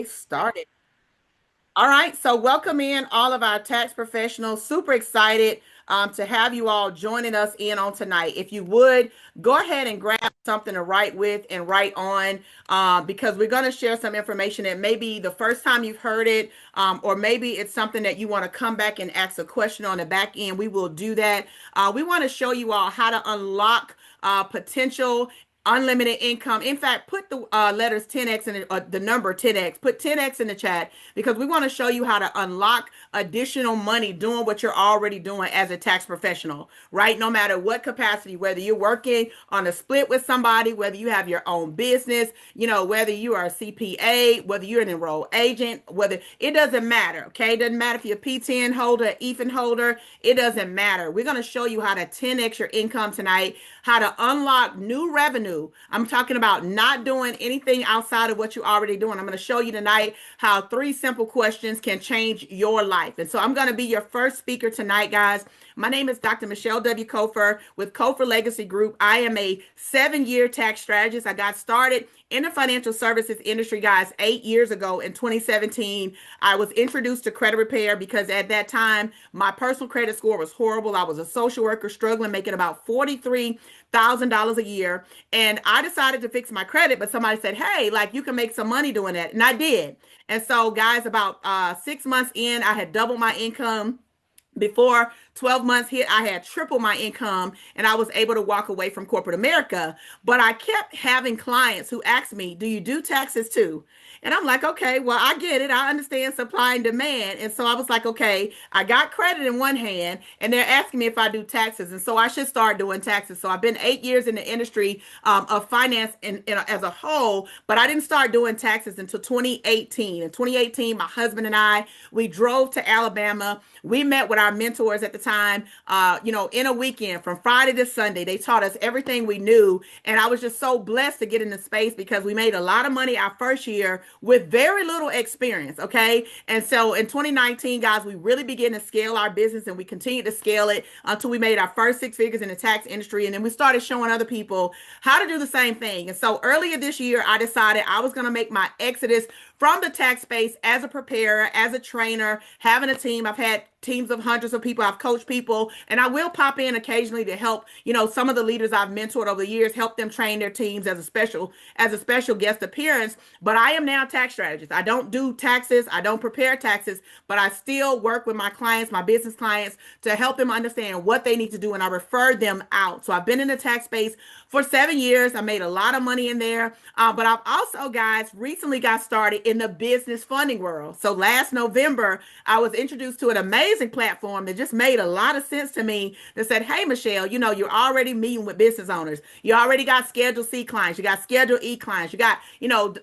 Started. All right, so welcome in all of our tax professionals. Super excited to have you all joining us in on tonight. If you would, go ahead and grab something to write with and write on because we're going to share some information that maybe the first time you've heard it, or maybe it's something that you want to come back and ask a question on the back end. We will do that. We want to show you all how to unlock potential unlimited income. In fact, put the letters 10x and the number 10x. Put 10x in the chat because we want to show you how to unlock additional money doing what you're already doing as a tax professional, right? No matter what capacity, whether you're working on a split with somebody, whether you have your own business, whether you are a CPA, whether you're an enrolled agent, whether it doesn't matter, okay? It doesn't matter if you're a P10 holder, EFIN holder, it doesn't matter. We're going to show you how to 10x your income tonight, how to unlock new revenue. I'm talking about not doing anything outside of what you're already doing. I'm going to show you tonight how 3 simple questions can change your life. And so I'm going to be your first speaker tonight, guys. My name is Dr. Michelle W. Kofer with Kofer Legacy Group. I am a 7-year tax strategist. I got started in the financial services industry, guys, 8 years ago in 2017. I was introduced to credit repair because at that time, my personal credit score was horrible. I was a social worker struggling, making about $43,000 a year. And I decided to fix my credit, but somebody said, hey, like you can make some money doing that. And I did. And so, guys, about 6 months in, I had doubled my income. Before 12 months hit, I had tripled my income and I was able to walk away from corporate America. But I kept having clients who asked me, do you do taxes too? And I'm like, okay, well, I get it. I understand supply and demand. And so I was like, okay, I got credit in one hand and they're asking me if I do taxes. And so I should start doing taxes. So I've been 8 years in the industry of finance as a whole, but I didn't start doing taxes until 2018. In 2018, my husband and I, we drove to Alabama. We met with our mentors at the time, in a weekend from Friday to Sunday. They taught us everything we knew. And I was just so blessed to get in the space because we made a lot of money our first year with very little experience. Okay. And so in 2019, guys, we really began to scale our business and we continued to scale it until we made our first 6 figures in the tax industry. And then we started showing other people how to do the same thing. And so earlier this year, I decided I was going to make my exodus from the tax space as a preparer, as a trainer, having a team. I've had teams of hundreds of people. I've coached people, and I will pop in occasionally to help, some of the leaders I've mentored over the years, help them train their teams as a special guest appearance. But I am now a tax strategist. I don't do taxes. I don't prepare taxes, but I still work with my clients, my business clients, to help them understand what they need to do, and I refer them out. So I've been in the tax space for 7 years. I made a lot of money in there, but I've also, guys, recently got started in the business funding world. So last November, I was introduced to an amazing platform that just made a lot of sense to me that said, hey, Michelle, you're already meeting with business owners. You already got Schedule C clients. You got Schedule E clients. You got,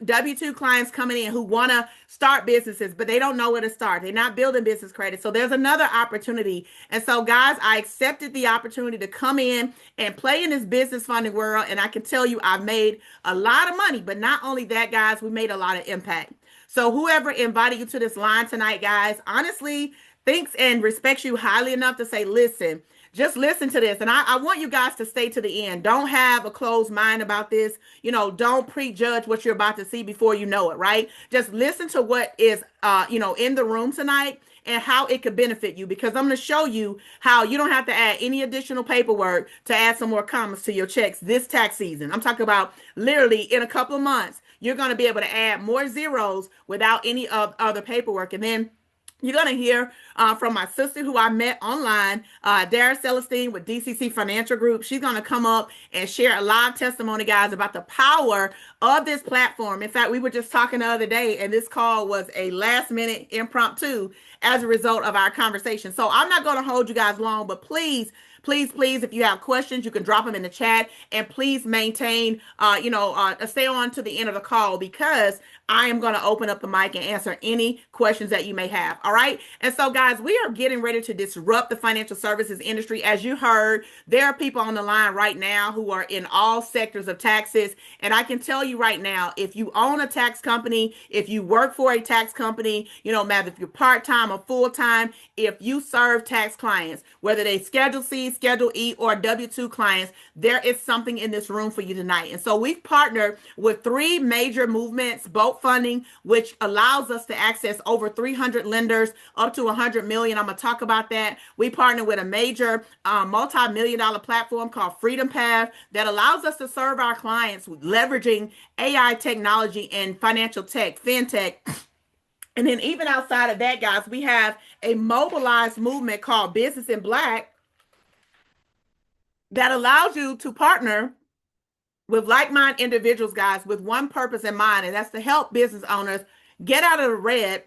W-2 clients coming in who want to start businesses, but they don't know where to start. They're not building business credit. So there's another opportunity. And so, guys, I accepted the opportunity to come in and play in this business funding world. And I can tell you, I've made a lot of money. But not only that, guys, we made a lot of impact. So whoever invited you to this line tonight, guys, honestly thinks and respects you highly enough to say, listen, just listen to this. And I want you guys to stay to the end. Don't have a closed mind about this. Don't prejudge what you're about to see before you know it, right? Just listen to what is, in the room tonight and how it could benefit you, because I'm going to show you how you don't have to add any additional paperwork to add some more commas to your checks this tax season. I'm talking about literally in a couple of months, you're going to be able to add more zeros without any of other paperwork. And then you're going to hear from my sister who I met online, Dara Celestine with DCC Financial Group. She's going to come up and share a live testimony, guys, about the power of this platform. In fact, we were just talking the other day, and this call was a last minute impromptu as a result of our conversation. So I'm not going to hold you guys long, but please, please, please, if you have questions, you can drop them in the chat, and please maintain, stay on to the end of the call because I am going to open up the mic and answer any questions that you may have. All right. And so, guys, we are getting ready to disrupt the financial services industry. As you heard, there are people on the line right now who are in all sectors of taxes. And I can tell you right now, if you own a tax company, if you work for a tax company, matter if you're part-time or full-time, if you serve tax clients, whether they Schedule C, Schedule E or W-2 clients, there is something in this room for you tonight. And so we've partnered with three major movements, boat funding, which allows us to access over 300 lenders up to 100 million. I'm going to talk about that. We partner with a major multi-million dollar platform called Freedom Path that allows us to serve our clients leveraging AI technology and financial tech, fintech. And then even outside of that, guys, we have a mobilized movement called Business in Black that allows you to partner with like-minded individuals, guys, with one purpose in mind, and that's to help business owners get out of the red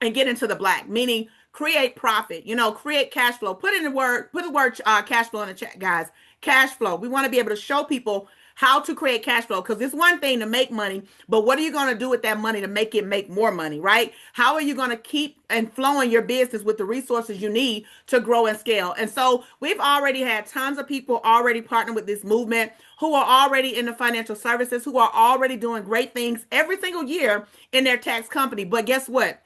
and get into the black, meaning create profit, create cash flow. Put the word cash flow in the chat, guys. Cash flow. We want to be able to show people how to create cash flow, because it's one thing to make money, but what are you going to do with that money to make it make more money, right? How are you going to keep and flowing your business with the resources you need to grow and scale? And so we've already had tons of people already partner with this movement who are already in the financial services, who are already doing great things every single year in their tax company. But guess what?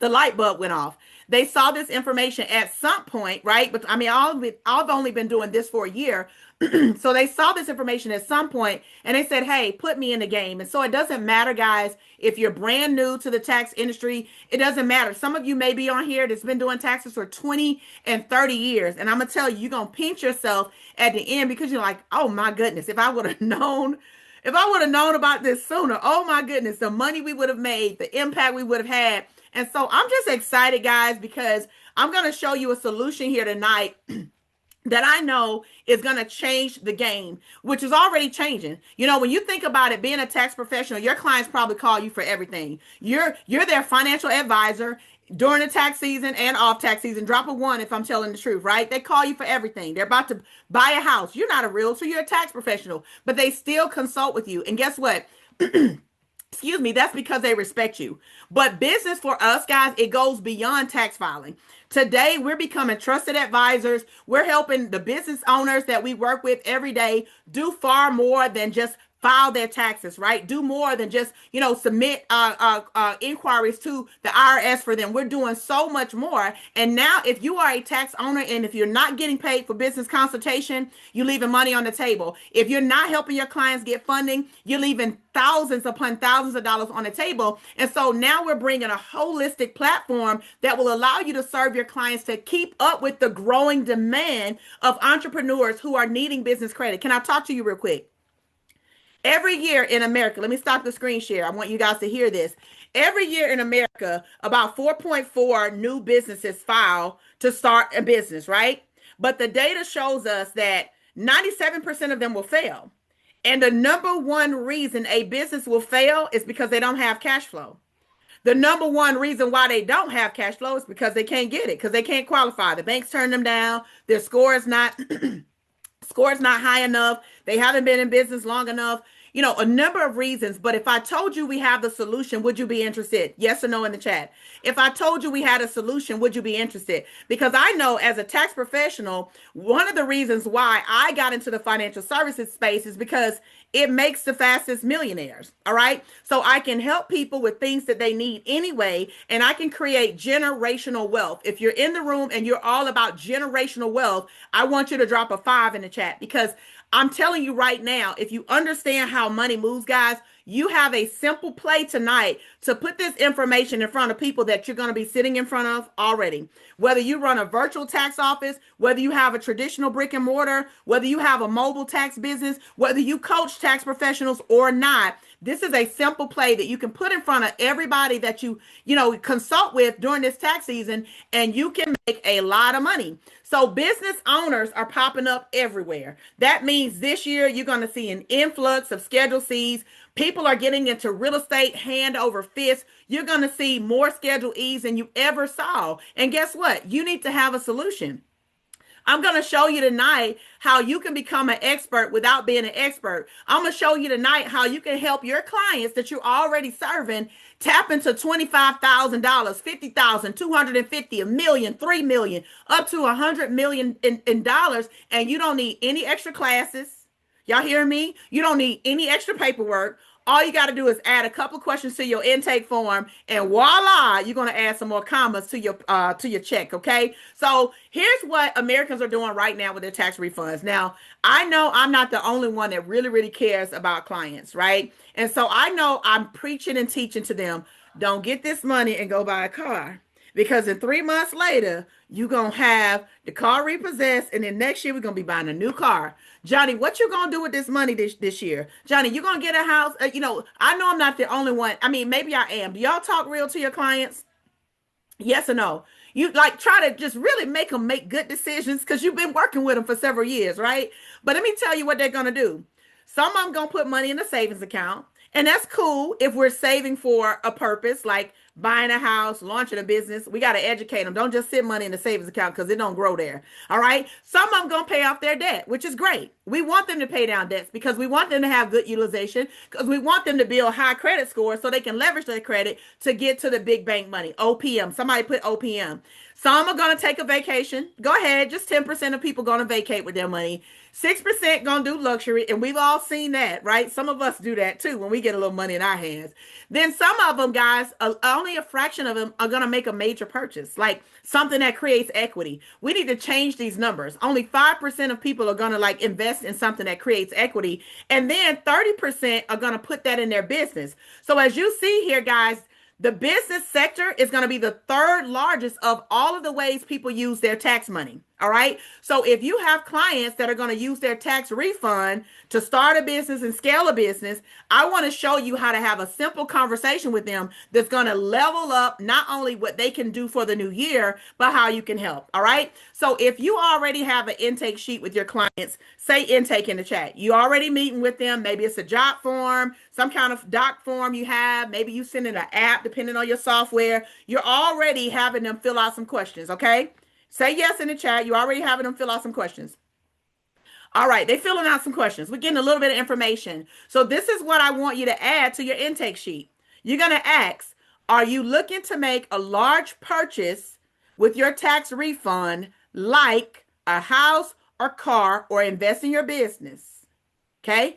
The light bulb went off. They saw this information at some point, right? But I mean, I've only been doing this for a year. So they saw this information at some point and they said, hey, put me in the game. And so it doesn't matter, guys, if you're brand new to the tax industry, it doesn't matter. Some of you may be on here that's been doing taxes for 20 and 30 years. And I'm going to tell you, you're going to pinch yourself at the end because you're like, oh my goodness, if I would have known about this sooner, oh my goodness, the money we would have made, the impact we would have had. And so I'm just excited, guys, because I'm going to show you a solution here tonight that I know is going to change the game, which is already changing. When you think about it, being a tax professional, your clients probably call you for everything. You're their financial advisor during the tax season and off tax season. Drop a one if I'm telling the truth, right? They call you for everything. They're about to buy a house. You're not a realtor, you're a tax professional, but they still consult with you. And guess what? Excuse me, that's because they respect you. But business for us, guys, it goes beyond tax filing. Today, we're becoming trusted advisors. We're helping the business owners that we work with every day do far more than just file their taxes, right? Do more than just, submit inquiries to the IRS for them. We're doing so much more. And now if you are a tax owner and if you're not getting paid for business consultation, you're leaving money on the table. If you're not helping your clients get funding, you're leaving thousands upon thousands of dollars on the table. And so now we're bringing a holistic platform that will allow you to serve your clients to keep up with the growing demand of entrepreneurs who are needing business credit. Can I talk to you real quick? Every year in America, let me stop the screen share. I want you guys to hear this. Every year in America, about 4.4 new businesses file to start a business, right? But the data shows us that 97% of them will fail. And the number one reason a business will fail is because they don't have cash flow. The number one reason why they don't have cash flow is because they can't get it, because they can't qualify. The banks turn them down. Their score is not high enough. They haven't been in business long enough. A number of reasons. But if I told you we have the solution, would you be interested? Yes or no in the chat. If I told you we had a solution, would you be interested? Because I know as a tax professional, one of the reasons why I got into the financial services space is because it makes the fastest millionaires. All right. So I can help people with things that they need anyway, and I can create generational wealth. If you're in the room and you're all about generational wealth, I want you to drop a 5 in the chat, because I'm telling you right now, if you understand how money moves, guys, you have a simple play tonight to put this information in front of people that you're going to be sitting in front of already. Whether you run a virtual tax office, whether you have a traditional brick and mortar, whether you have a mobile tax business, whether you coach tax professionals or not, this is a simple play that you can put in front of everybody that you consult with during this tax season, and you can make a lot of money. So business owners are popping up everywhere. That means this year you're going to see an influx of Schedule Cs. People are getting into real estate hand over fist. You're going to see more Schedule Es than you ever saw. And guess what? You need to have a solution. I'm going to show you tonight how you can become an expert without being an expert. I'm going to show you tonight how you can help your clients that you're already serving tap into $25,000, $50,000, $250,000, $1 million, $3 million, up to $100 million in dollars, and you don't need any extra classes. Y'all hear me? You don't need any extra paperwork. All you got to do is add a couple of questions to your intake form, and voila, you're going to add some more commas to your check. Okay. So here's what Americans are doing right now with their tax refunds. Now, I know I'm not the only one that really cares about clients, right? And so I know I'm preaching and teaching to them, don't get this money and go buy a car. Because in 3 months later, you're going to have the car repossessed, and then next year we're going to be buying a new car. Johnny, what you going to do with this money this year? Johnny, you going to get a house? I know I'm not the only one. I mean, maybe I am. Do y'all talk real to your clients? Yes or no? You like try to just really make them make good decisions because you've been working with them for several years, right? But let me tell you what they're going to do. Some of them going to put money in a savings account. And that's cool if we're saving for a purpose, like buying a house, launching a business. We got to educate them. Don't just sit money in the savings account because it don't grow there. All right. Some of them going to pay off their debt, which is great. We want them to pay down debts because we want them to have good utilization, because we want them to build high credit scores so they can leverage their credit to get to the big bank money. OPM. Somebody put OPM. Some are going to take a vacation. Go ahead. Just 10% of people going to vacate with their money. 6% gonna do luxury, and we've all seen that, right? Some of us do that too when we get a little money in our hands. Then some of them, guys, only a fraction of them are gonna make a major purchase, like something that creates equity. We need to change these numbers. Only 5% of people are gonna like invest in something that creates equity, and then 30% are gonna put that in their business. So as you see here, guys, the business sector is going to be the third largest of all of the ways people use their tax money. All right. So if you have clients that are going to use their tax refund to start a business and scale a business, I want to show you how to have a simple conversation with them that's going to level up not only what they can do for the new year, but how you can help. All right. So if you already have an intake sheet with your clients, say intake in the chat. You already meeting with them. Maybe it's a job form, some kind of doc form you have. Maybe you send in an app, depending on your software. You're already having them fill out some questions. Okay. Say yes in the chat. You already having them fill out some questions. All right, they're filling out some questions. We're getting a little bit of information. So this is what I want you to add to your intake sheet. You're going to ask, are you looking to make a large purchase with your tax refund, like a house or car, or invest in your business? Okay.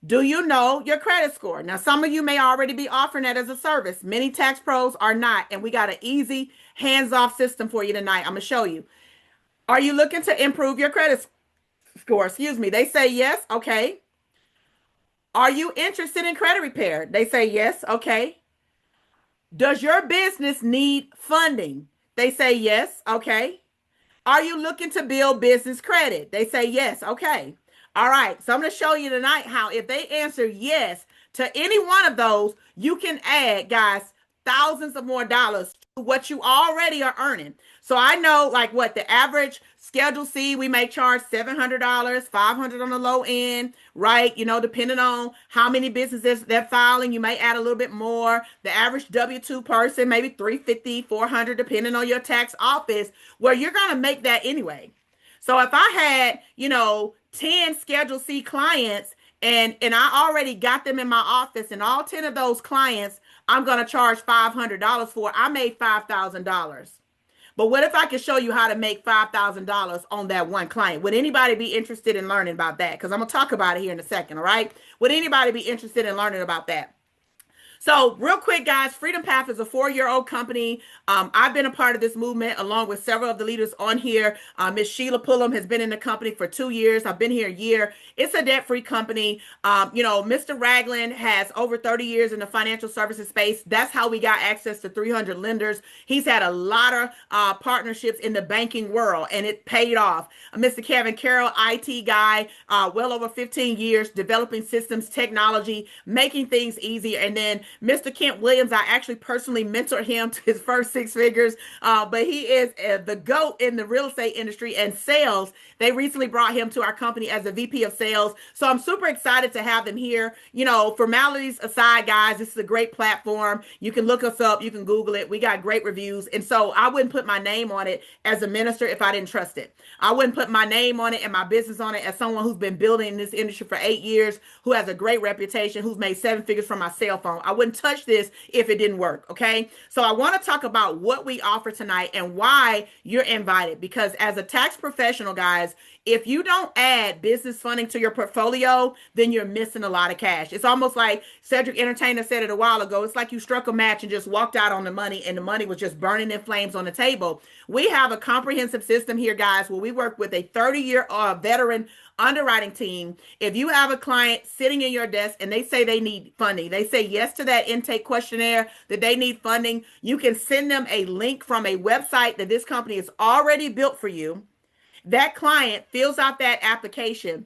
Do you know your credit score? Now, some of you may already be offering that as a service. Many tax pros are not, and we got an easy hands-off system for you tonight. I'm going to show you. Are you looking to improve your credit score? Excuse me. They say yes. Okay. Are you interested in credit repair? They say yes. Okay. Does your business need funding? They say yes. Okay. Are you looking to build business credit? They say yes. Okay. All right. So I'm going to show you tonight how if they answer yes to any one of those, you can add, guys, thousands of more dollars to what you already are earning. So I know like what the average Schedule C, we may charge $700, $500 on the low end, right? You know, depending on how many businesses they're filing, you may add a little bit more. The average W-2 person, maybe $350, $400, depending on your tax office, where you're going to make that anyway. So if I had, 10 Schedule C clients and I already got them in my office, and all 10 of those clients I'm going to charge $500 for, I made $5,000. But what if I could show you how to make $5,000 on that one client? Would anybody be interested in learning about that? Because I'm going to talk about it here in a second, all right? Would anybody be interested in learning about that? So real quick, guys, Freedom Path is a 4-year-old company. I've been a part of this movement along with several of the leaders on here. Miss Sheila Pullum has been in the company for 2 years. I've been here a year. It's a debt-free company. Mr. Ragland has over 30 years in the financial services space. That's how we got access to 300 lenders. He's had a lot of partnerships in the banking world, and it paid off. Mr. Kevin Carroll, IT guy, well over 15 years developing systems, technology, making things easier. And then Mr. Kent Williams, I actually personally mentored him to his first 6 figures, but he is the GOAT in the real estate industry and sales. They recently brought him to our company as a VP of sales. So I'm super excited to have them here. Formalities aside, guys, this is a great platform. You can look us up. You can Google it. We got great reviews. And so I wouldn't put my name on it as a minister if I didn't trust it. I wouldn't put my name on it and my business on it as someone who's been building in this industry for 8 years, who has a great reputation, who's made 7 figures from my cell phone. I wouldn't wouldn't touch this if it didn't work. Okay. So I want to talk about what we offer tonight and why you're invited. Because as a tax professional, guys, if you don't add business funding to your portfolio, then you're missing a lot of cash. It's almost like Cedric Entertainer said it a while ago. It's like you struck a match and just walked out on the money, and the money was just burning in flames on the table. We have a comprehensive system here, guys, where we work with a 30-year veteran underwriting team. If you have a client sitting in your desk and they say they need funding, they say yes to that intake questionnaire, that they need funding, you can send them a link from a website that this company has already built for you. That client fills out that application.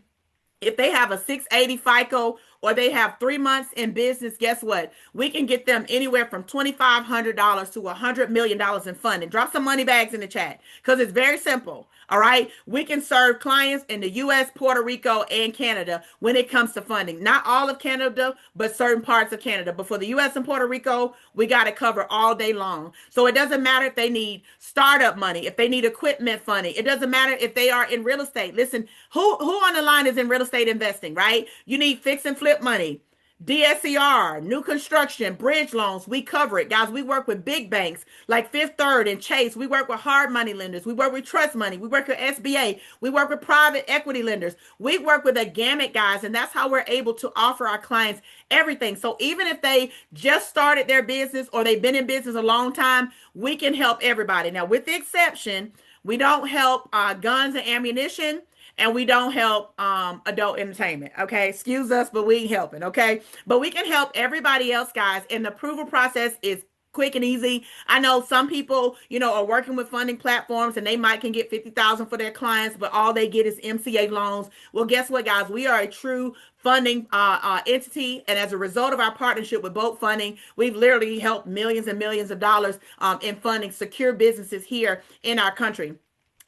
If they have a 680 FICO or they have 3 months in business, guess what? We can get them anywhere from $2,500 to $100 million in funding. Drop some money bags in the chat because it's very simple. All right. We can serve clients in the US, Puerto Rico, and Canada when it comes to funding. Not all of Canada, but certain parts of Canada. But for the US and Puerto Rico, we got to cover all day long. So it doesn't matter if they need startup money, if they need equipment funding. It doesn't matter if they are in real estate. Listen, who on the line is in real estate investing, right? You need fix and flip money. DSCR, new construction, bridge loans, we cover it. Guys, we work with big banks like Fifth Third and Chase. We work with hard money lenders. We work with trust money. We work with SBA. We work with private equity lenders. We work with a gamut, guys, and that's how we're able to offer our clients everything. So even if they just started their business or they've been in business a long time, we can help everybody. Now, with the exception, we don't help guns and ammunition, and we don't help adult entertainment. Okay, excuse us, but we ain't helping. Okay, but we can help everybody else, guys. And the approval process is quick and easy. I know some people, are working with funding platforms and they might can get 50,000 for their clients, but all they get is MCA loans. Well, guess what, guys? We are a true funding entity, and as a result of our partnership with Boat Funding, we've literally helped millions and millions of dollars in funding secure businesses here in our country.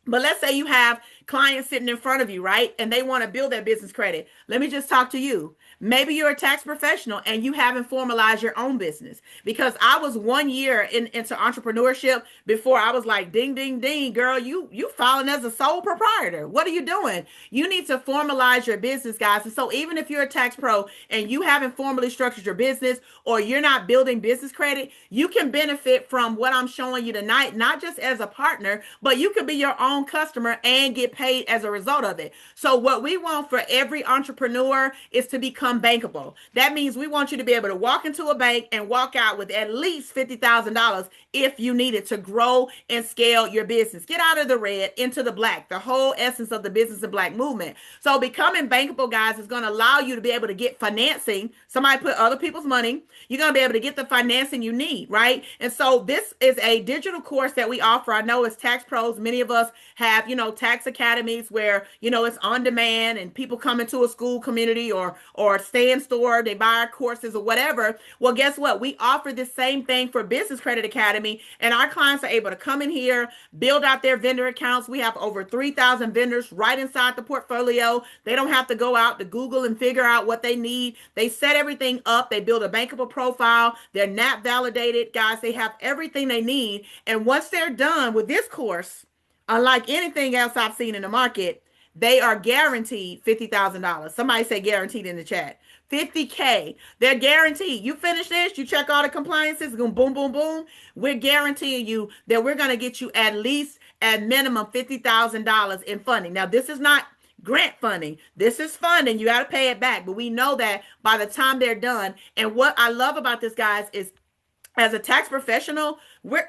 But let's say you have clients sitting in front of you, right? And they want to build their business credit. Let me just talk to you. Maybe you're a tax professional and you haven't formalized your own business. Because I was 1 year into entrepreneurship before I was like, ding, ding, ding, girl, you filing as a sole proprietor. What are you doing? You need to formalize your business, guys. And so even if you're a tax pro and you haven't formally structured your business or you're not building business credit, you can benefit from what I'm showing you tonight, not just as a partner, but you could be your own customer and get paid as a result of it. So what we want for every entrepreneur is to become bankable. That means we want you to be able to walk into a bank and walk out with at least $50,000 if you need it to grow and scale your business. Get out of the red into the black, the whole essence of the business and black movement. So becoming bankable, guys, is going to allow you to be able to get financing. Somebody put other people's money. You're going to be able to get the financing you need, right? And so this is a digital course that we offer. I know as tax pros, many of us have, tax academies where, it's on demand and people come into a school community or stay in store, they buy our courses or whatever. Well, guess what? We offer the same thing for Business Credit Academy, and our clients are able to come in here, build out their vendor accounts. We have over 3,000 vendors right inside the portfolio. They don't have to go out to Google and figure out what they need. They set everything up. They build a bankable profile. They're NAP validated, guys. They have everything they need. And once they're done with this course, unlike anything else I've seen in the market, they are guaranteed $50,000. Somebody say guaranteed in the chat. 50K. They're guaranteed. You finish this, you check all the compliances, boom, boom, boom, boom. We're guaranteeing you that we're going to get you at least at minimum $50,000 in funding. Now, this is not grant funding. This is funding. You got to pay it back. But we know that by the time they're done. And what I love about this, guys, is as a tax professional,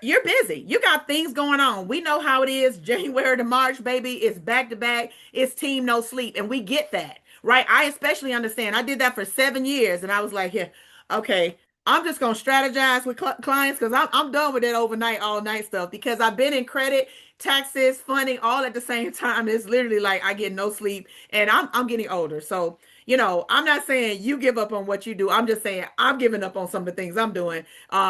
you're busy. You got things going on. We know how it is. January to March, baby, it's back to back. It's team no sleep. And we get that, right? I especially understand. I did that for 7 years. And I was like, yeah, okay, I'm just going to strategize with clients because I'm done with that overnight, all night stuff because I've been in credit, taxes, funding all at the same time. It's literally like I get no sleep and I'm getting older. So I'm not saying you give up on what you do. I'm just saying I'm giving up on some of the things I'm doing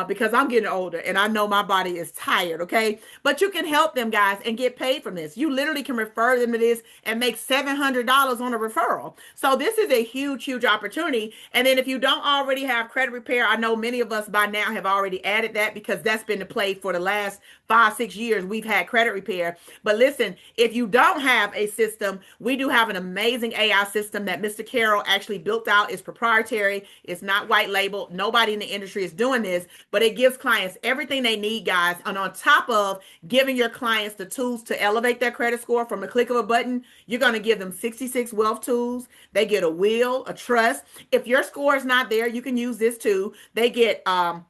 because I'm getting older and I know my body is tired, okay? But you can help them, guys, and get paid from this. You literally can refer them to this and make $700 on a referral. So this is a huge, huge opportunity. And then if you don't already have credit repair, I know many of us by now have already added that because that's been the play for the last 5-6 years. We've had credit repair. But listen, if you don't have a system, we do have an amazing AI system that Mr. Kerry apparel actually built out. It's proprietary. It's not white label. Nobody in the industry is doing this, but it gives clients everything they need, guys. And on top of giving your clients the tools to elevate their credit score from a click of a button, you're going to give them 66 wealth tools. They get a will, a trust. If your score is not there, you can use this too. They get $1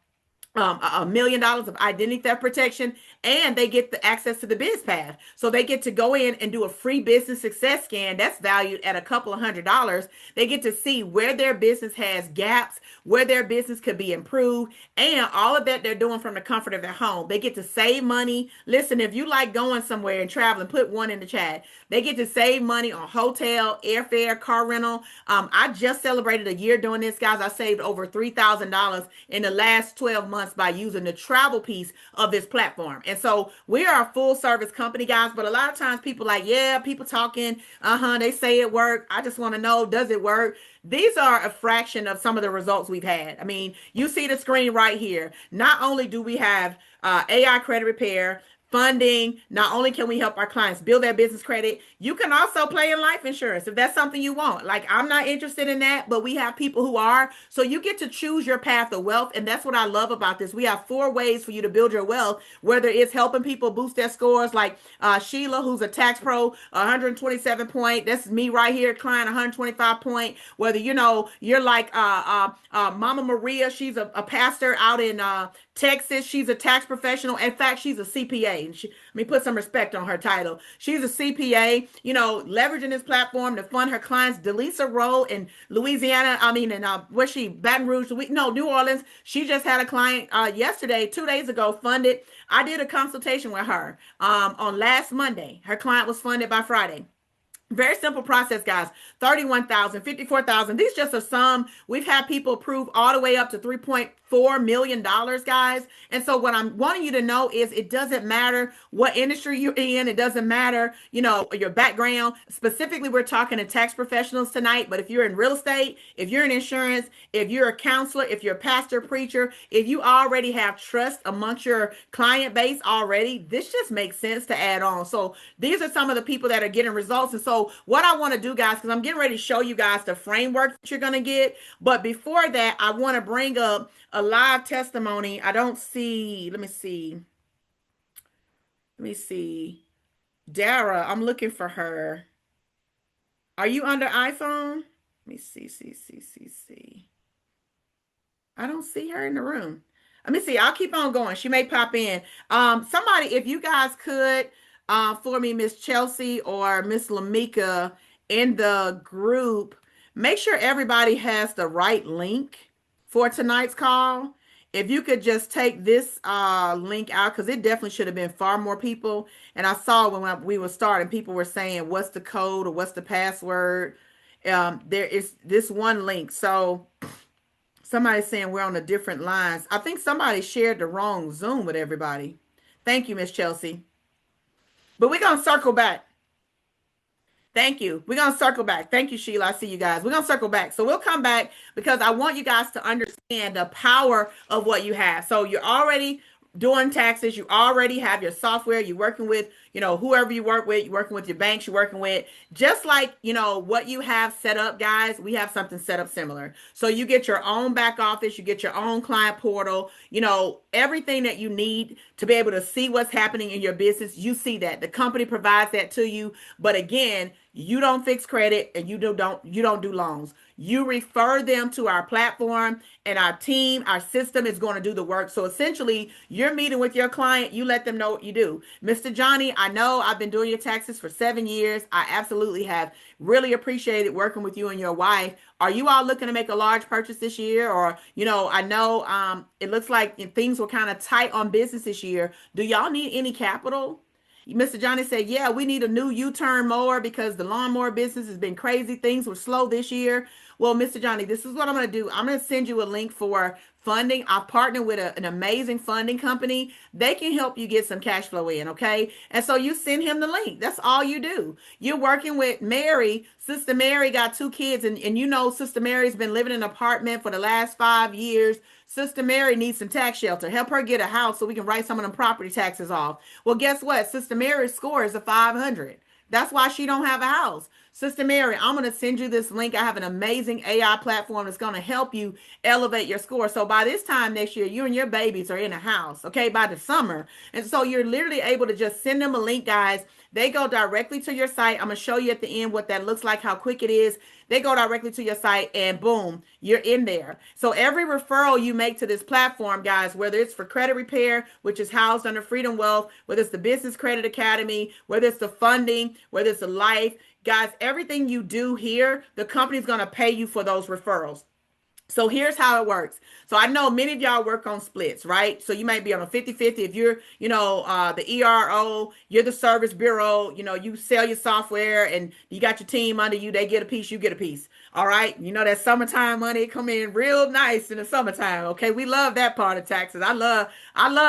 million of identity theft protection, and they get the access to the biz path. So they get to go in and do a free business success scan that's valued at a couple of $100. They get to see where their business has gaps, where their business could be improved, and all of that they're doing from the comfort of their home. They get to save money. Listen, if you like going somewhere and traveling, put one in the chat. They get to save money on hotel, airfare, car rental. I just celebrated a year doing this, guys. I saved over $3,000 in the last 12 months by using the travel piece of this platform. And so we are a full service company, guys, but a lot of times people like, yeah, people talking, they say it worked. I just want to know, does it work? These are a fraction of some of the results we've had. I mean, you see the screen right here. Not only do we have AI credit repair, funding. Not only can we help our clients build their business credit, you can also play in life insurance if that's something you want. Like, I'm not interested in that, but we have people who are. So you get to choose your path of wealth. And that's what I love about this. We have 4 ways for you to build your wealth, whether it's helping people boost their scores, like Sheila, who's a tax pro, 127 point. That's me right here, client 125 point. Whether, you're like Mama Maria, she's a pastor out in Texas. She's a tax professional. In fact, she's a CPA. And let me put some respect on her title. She's a CPA, leveraging this platform to fund her clients. Delisa Rowe in Louisiana. Where's she? Baton Rouge. No, New Orleans. She just had a client yesterday, 2 days ago, funded. I did a consultation with her on last Monday. Her client was funded by Friday. Very simple process, guys. 31,000, 54,000. These just are some. We've had people approve all the way up to $3.4 million, guys. And so what I'm wanting you to know is it doesn't matter what industry you're in. It doesn't matter, your background. Specifically, we're talking to tax professionals tonight. But if you're in real estate, if you're in insurance, if you're a counselor, if you're a pastor, preacher, if you already have trust amongst your client base already, this just makes sense to add on. So these are some of the people that are getting results. And so what I want to do, guys, because I'm getting ready to show you guys the framework that you're going to get. But before that, I want to bring up a live testimony. I don't see, let me see. Dara, I'm looking for her. Are you under iPhone? Let me see. I don't see her in the room. Let me see. I'll keep on going. She may pop in. Somebody, if you guys could, for me, Miss Chelsea or Miss Lamika in the group, make sure everybody has the right link for tonight's call. If you could just take this link out, because it definitely should have been far more people. And I saw when we were starting, people were saying, what's the code or what's the password? There is this one link. So somebody's saying we're on a different lines. I think somebody shared the wrong Zoom with everybody. Thank you, Miss Chelsea. But we're going to circle back. Thank you. We're going to circle back. Thank you, Sheila. I see you guys. We're going to circle back. So we'll come back because I want you guys to understand the power of what you have. So you're already doing taxes. You already have your software. You're working with, whoever you work with. You're working with your banks. You're working with just like, what you have set up, guys. We have something set up similar. So you get your own back office. You get your own client portal, everything that you need to be able to see what's happening in your business. You see that the company provides that to you. But again, you don't fix credit and you don't do loans. You refer them to our platform and our team, our system is going to do the work. So essentially, you're meeting with your client. You let them know what you do. Mr. Johnny, I know I've been doing your taxes for 7 years. I absolutely have really appreciated working with you and your wife. Are you all looking to make a large purchase this year? Or, I know it looks like things were kind of tight on business this year. Do y'all need any capital? Mr. Johnny said, yeah, we need a new U-turn mower because the lawnmower business has been crazy. Things were slow this year. Well, Mr. Johnny, this is what I'm going to do. I'm going to send you a link for funding. I've partnered with an amazing funding company. They can help you get some cash flow in, okay? And so you send him the link. That's all you do. You're working with Mary. Sister Mary got 2 kids, and Sister Mary's been living in an apartment for the last 5 years. Sister Mary needs some tax shelter. Help her get a house so we can write some of them property taxes off. Well, guess what? Sister Mary's score is a 500. That's why she don't have a house. Sister Mary, I'm going to send you this link. I have an amazing AI platform that's going to help you elevate your score. So by this time next year, you and your babies are in a house, okay, by the summer. And so you're literally able to just send them a link, guys. They go directly to your site. I'm going to show you at the end what that looks like, how quick it is. They go directly to your site and boom, you're in there. So every referral you make to this platform, guys, whether it's for credit repair, which is housed under Freedom Wealth, whether it's the Business Credit Academy, whether it's the funding, whether it's the life, guys, everything you do here, the company's going to pay you for those referrals. So here's how it works. So I know many of y'all work on splits, right? So you might be on a 50-50. If you're, the ERO, you're the service bureau, you sell your software and you got your team under you, they get a piece, you get a piece. All right. You know, that summertime money come in real nice in the summertime. Okay. We love that part of taxes. I love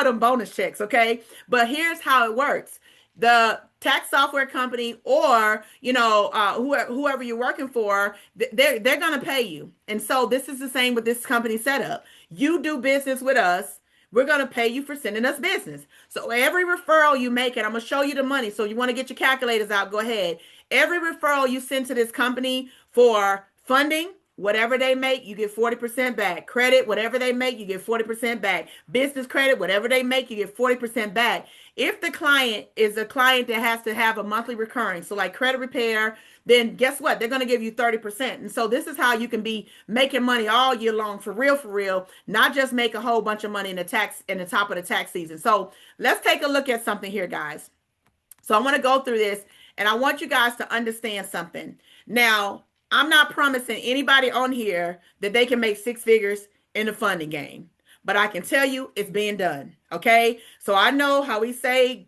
them bonus checks. Okay. But here's how it works. The tax software company or whoever you're working for, they're going to pay you. And so this is the same with this company setup. You do business with us, we're going to pay you for sending us business. So every referral you make, and I'm going to show you the money, so you want to get your calculators out, go ahead. Every referral you send to this company for funding, whatever they make, you get 40% back. Credit, whatever they make, you get 40% back. Business credit, whatever they make, you get 40% back. If the client is a client that has to have a monthly recurring, so like credit repair, then guess what? They're going to give you 30%. And so this is how you can be making money all year long for real, not just make a whole bunch of money in the top of the tax season. So let's take a look at something here, guys. So I want to go through this and I want you guys to understand something. Now, I'm not promising anybody on here that they can make six figures in the funding game, but I can tell you it's being done. Okay. So I know how we say,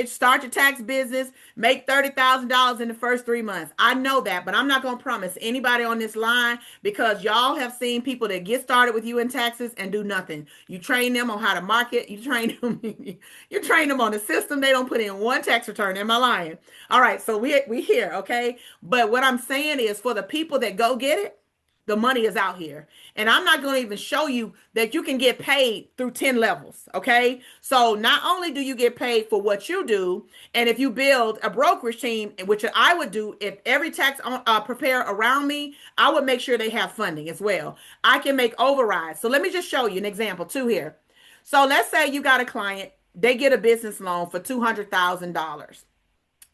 start your tax business, make $30,000 in the first 3 months. I know that, but I'm not going to promise anybody on this line because y'all have seen people that get started with you in taxes and do nothing. You train them on how to market. You train them on the system. They don't put in one tax return. Am I lying? All right. So we here. Okay. But what I'm saying is for the people that go get it, the money is out here. And I'm not going to even show you that you can get paid through 10 levels. Okay. So not only do you get paid for what you do, and if you build a brokerage team, which I would do if every tax preparer around me, I would make sure they have funding as well. I can make overrides. So let me just show you an example too here. So let's say you got a client, they get a business loan for $200,000.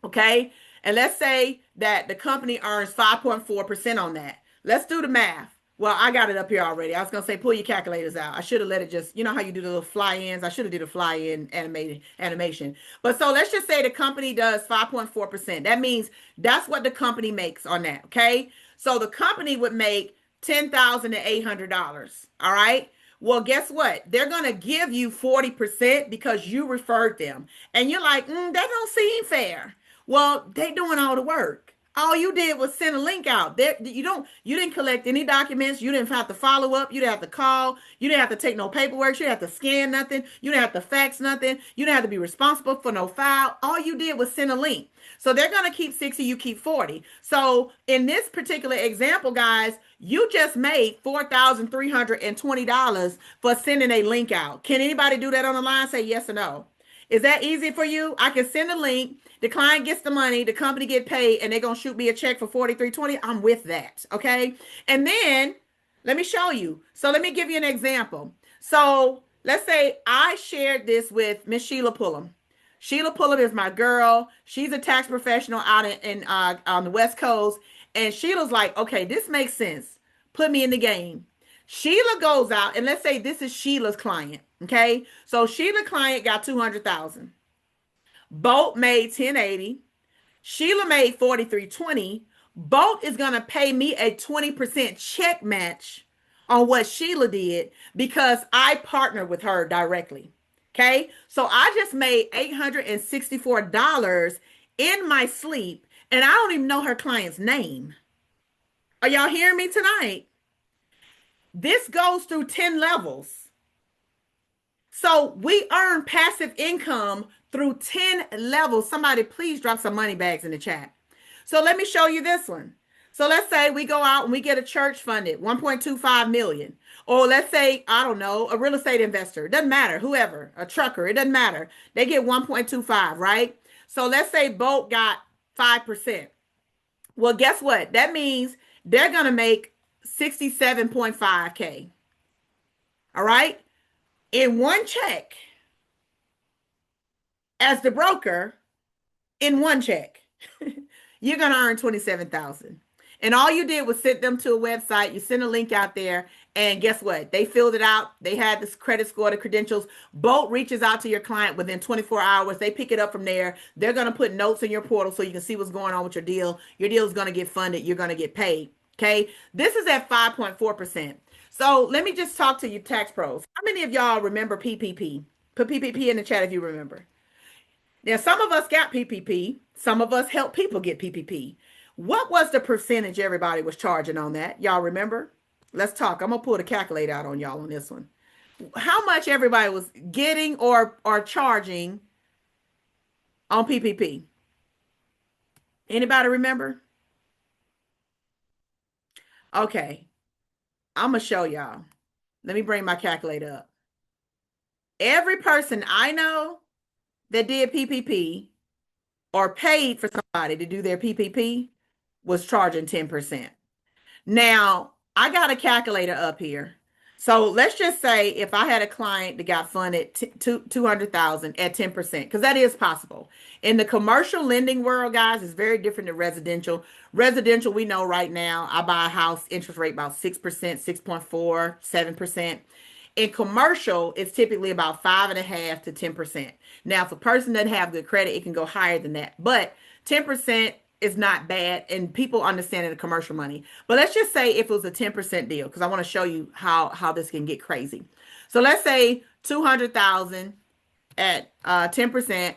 Okay. And let's say that the company earns 5.4% on that. Let's do the math. Well, I got it up here already. I was going to say, pull your calculators out. I should have let it just, you know how you do the little fly-ins? I should have did a fly-in animation. But so let's just say the company does 5.4%. That means that's what the company makes on that, okay? So the company would make $10,800, all right? Well, guess what? They're going to give you 40% because you referred them. And you're like, that don't seem fair. Well, they doing all the work. All you did was send a link out. You didn't collect any documents. You didn't have to follow up. You didn't have to call. You didn't have to take no paperwork. You didn't have to scan nothing. You didn't have to fax nothing. You didn't have to be responsible for no file. All you did was send a link. So they're going to keep 60, you keep 40. So in this particular example, guys, you just made $4,320 for sending a link out. Can anybody do that on the line? Say yes or no. Is that easy for you? I can send a link. The client gets the money, the company get paid, and they're going to shoot me a check for $4,320. I'm with that. Okay. And then let me show you. So let me give you an example. So let's say I shared this with Miss Sheila Pullum. Sheila Pullum is my girl. She's a tax professional out on the West Coast. And Sheila's like, okay, this makes sense. Put me in the game. Sheila goes out, and let's say this is Sheila's client. Okay. So Sheila's client got 200,000. Bolt made 1080. Sheila made 4320. Bolt is going to pay me a 20% check match on what Sheila did because I partnered with her directly. Okay. So I just made $864 in my sleep, and I don't even know her client's name. Are y'all hearing me tonight? This goes through 10 levels. So we earn passive income through 10 levels. Somebody please drop some money bags in the chat. So let me show you this one. So let's say we go out and we get a church funded 1.25 million. Or let's say, I don't know, a real estate investor. It doesn't matter, whoever, a trucker, it doesn't matter. They get 1.25, right? So let's say Bolt got 5%. Well, guess what? That means they're going to make 67.5K. All right? In one check as the broker, in one check. You're going to earn 27,000. And all you did was send them to a website, you send a link out there, and guess what? They filled it out. They had this credit score, the credentials. Bolt reaches out to your client within 24 hours. They pick it up from there. They're going to put notes in your portal so you can see what's going on with your deal. Your deal is going to get funded. You're going to get paid. Okay. This is at 5.4%. So let me just talk to you tax pros. How many of y'all remember PPP? Put PPP in the chat if you remember. Now, some of us got PPP. Some of us helped people get PPP. What was the percentage everybody was charging on that? Y'all remember? Let's talk. I'm gonna pull the calculator out on y'all on this one. How much everybody was getting or charging on PPP? Anybody remember? Okay, I'm gonna show y'all. Let me bring my calculator up. Every person I know that did PPP or paid for somebody to do their PPP was charging 10%. Now, I got a calculator up here. So let's just say if I had a client that got funded 200,000 at 10%, because that is possible. In the commercial lending world, guys, it's very different than residential. Residential, we know right now, I buy a house, interest rate about 6%, 6.4, 7%. In commercial, it's typically about 5.5 to 10%. Now, if a person doesn't have good credit, it can go higher than that. But 10% is not bad, and people understand it in commercial money. But let's just say if it was a 10% deal, because I want to show you how this can get crazy. So let's say 200,000 at 10%.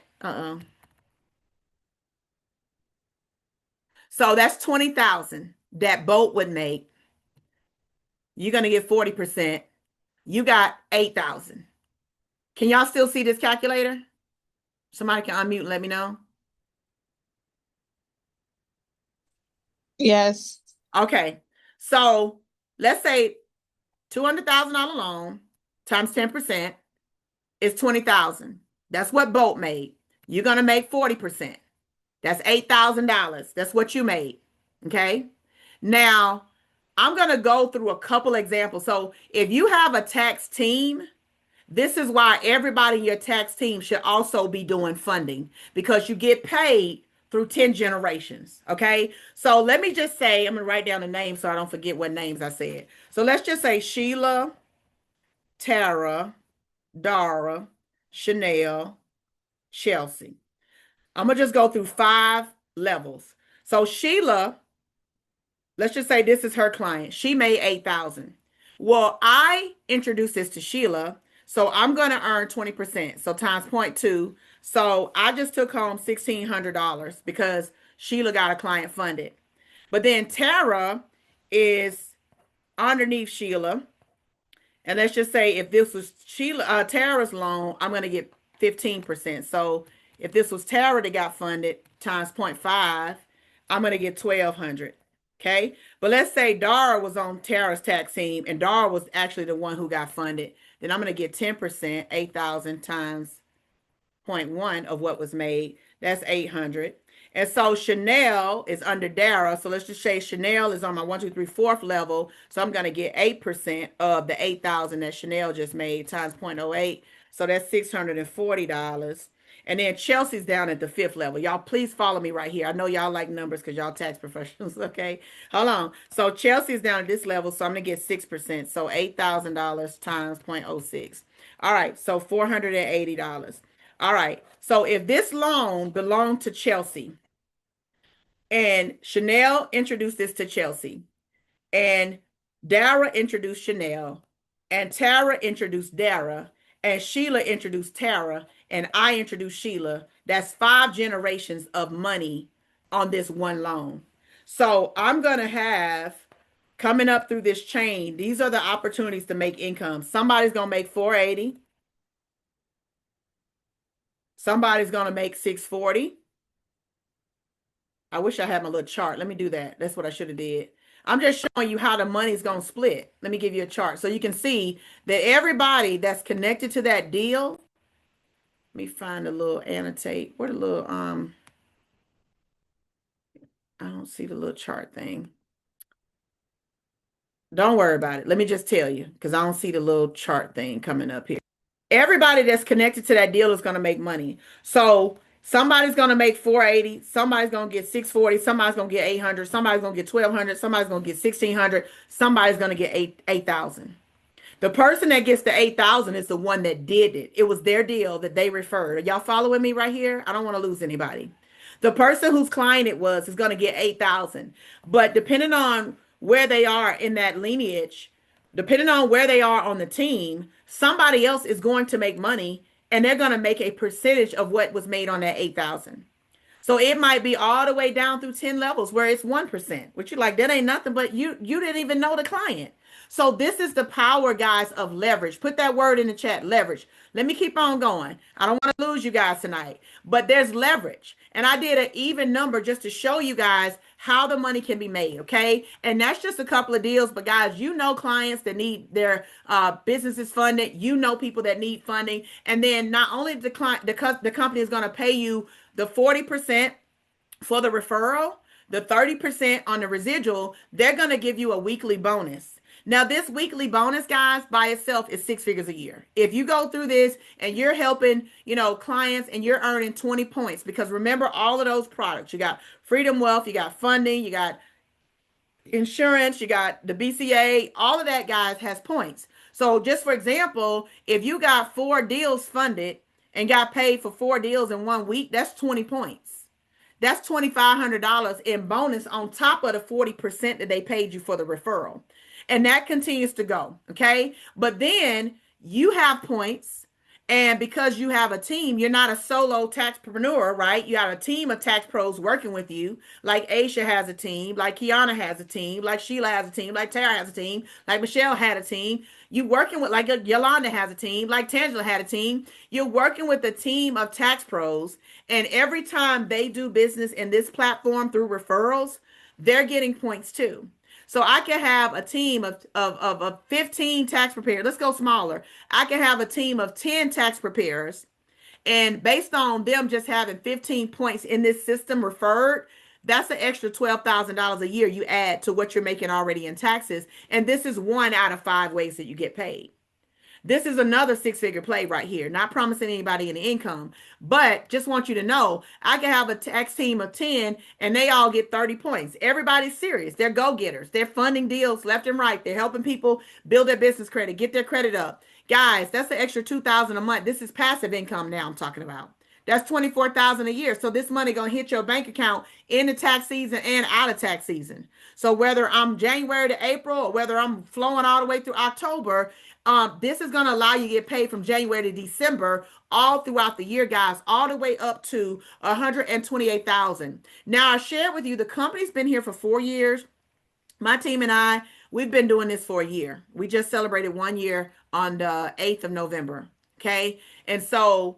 So that's 20,000 that boat would make. You're gonna get 40%. You got 8,000. Can y'all still see this calculator? Somebody can unmute and let me know. Yes. Okay. So let's say $200,000 loan times 10% is 20,000. That's what Bolt made. You're going to make 40%. That's $8,000. That's what you made. Okay. Now, I'm going to go through a couple examples. So if you have a tax team, this is why everybody in your tax team should also be doing funding, because you get paid through 10 generations. Okay. So let me just say, I'm going to write down the names so I don't forget what names I said. So let's just say Sheila, Tara, Dara, Chanel, Chelsea. I'm going to just go through 5 levels. So Sheila, let's just say this is her client. She made 8,000. Well, I introduced this to Sheila, so I'm going to earn 20%. So times 0.2. So I just took home $1,600 because Sheila got a client funded. But then Tara is underneath Sheila. And let's just say if this was Sheila, Tara's loan, I'm going to get 15%. So if this was Tara that got funded times 0.5, I'm going to get 1,200. Okay. But let's say Dara was on Tara's tax team and Dara was actually the one who got funded. Then I'm going to get 10%, 8,000 times 0.1 of what was made. That's 800. And so Chanel is under Dara. So let's just say Chanel is on my 1, 2, 3, 4th level. So I'm going to get 8% of the 8,000 that Chanel just made times 0.08. So that's $640. And then Chelsea's down at the 5th level. Y'all, please follow me right here. I know y'all like numbers because y'all tax professionals. Okay. Hold on. So Chelsea's down at this level. So I'm going to get 6%. So $8,000 times 0.06. All right. So $480. All right. So if this loan belonged to Chelsea and Chanel introduced this to Chelsea and Dara introduced Chanel and Tara introduced Dara and Sheila introduced Tara and I introduced Sheila, that's 5 generations of money on this one loan. So I'm going to have coming up through this chain, these are the opportunities to make income. Somebody's going to make 480. Somebody's going to make 640. I wish I had my little chart. Let me do that. That's what I should have did. I'm just showing you how the money's going to split. Let me give you a chart so you can see that everybody that's connected to that deal. Let me find a little annotate. What a little, I don't see the little chart thing. Don't worry about it. Let me just tell you, because I don't see the little chart thing coming up here. Everybody that's connected to that deal is going to make money. So somebody's going to make 480, somebody's going to get 640, somebody's going to get 800, somebody's going to get 1200, somebody's going to get 1600, somebody's going to get 8,000. The person that gets the 8,000 is the one that did it. It was their deal that they referred. Are y'all following me right here? I don't want to lose anybody. The person whose client it was is going to get 8,000. But depending on where they are in that lineage, depending on where they are on the team, somebody else is going to make money and they're going to make a percentage of what was made on that 8,000. So it might be all the way down through 10 levels where it's 1%, which you're like, that ain't nothing, but you didn't even know the client. So this is the power, guys, of leverage. Put that word in the chat, leverage. Let me keep on going. I don't want to lose you guys tonight, but there's leverage. And I did an even number just to show you guys how the money can be made, okay? And that's just a couple of deals, but guys, you know clients that need their businesses funded. You know people that need funding. And then not only the client, the company is going to pay you the 40% for the referral, the 30% on the residual, they're going to give you a weekly bonus. Now, this weekly bonus, guys, by itself is 6 figures a year. If you go through this and you're helping, clients and you're earning 20 points, because remember all of those products, you got Freedom Wealth, you got funding, you got insurance, you got the BCA, all of that, guys, has points. So just for example, if you got 4 deals funded and got paid for 4 deals in 1 week, that's 20 points. That's $2,500 in bonus on top of the 40% that they paid you for the referral. And that continues to go. Okay. But then you have points. And because you have a team, you're not a solo taxpreneur, right? You have a team of tax pros working with you. Like Aisha has a team, like Kiana has a team, like Sheila has a team, like Tara has a team, like Michelle had a team. You working with, like Yolanda has a team, like Tangela had a team. You're working with a team of tax pros. And every time they do business in this platform through referrals, they're getting points too. So I can have a team of 15 tax preparers. Let's go smaller. I can have a team of 10 tax preparers. And based on them just having 15 points in this system referred, that's an extra $12,000 a year you add to what you're making already in taxes. And this is 1 out of 5 ways that you get paid. This is another 6 figure play right here. Not promising anybody any income, but just want you to know I can have a tax team of 10 and they all get 30 points. Everybody's serious. They're go-getters. They're funding deals left and right. They're helping people build their business credit, get their credit up. Guys, that's an extra 2,000 a month. This is passive income now I'm talking about. That's 24,000 a year. So this money gonna hit your bank account in the tax season and out of tax season. So whether I'm January to April or whether I'm flowing all the way through October, this is going to allow you to get paid from January to December all throughout the year, guys, all the way up to 128,000. Now, I shared with you the company's been here for 4 years. My team and I, we've been doing this for a year. We just celebrated 1 year on the 8th of November. Okay. And so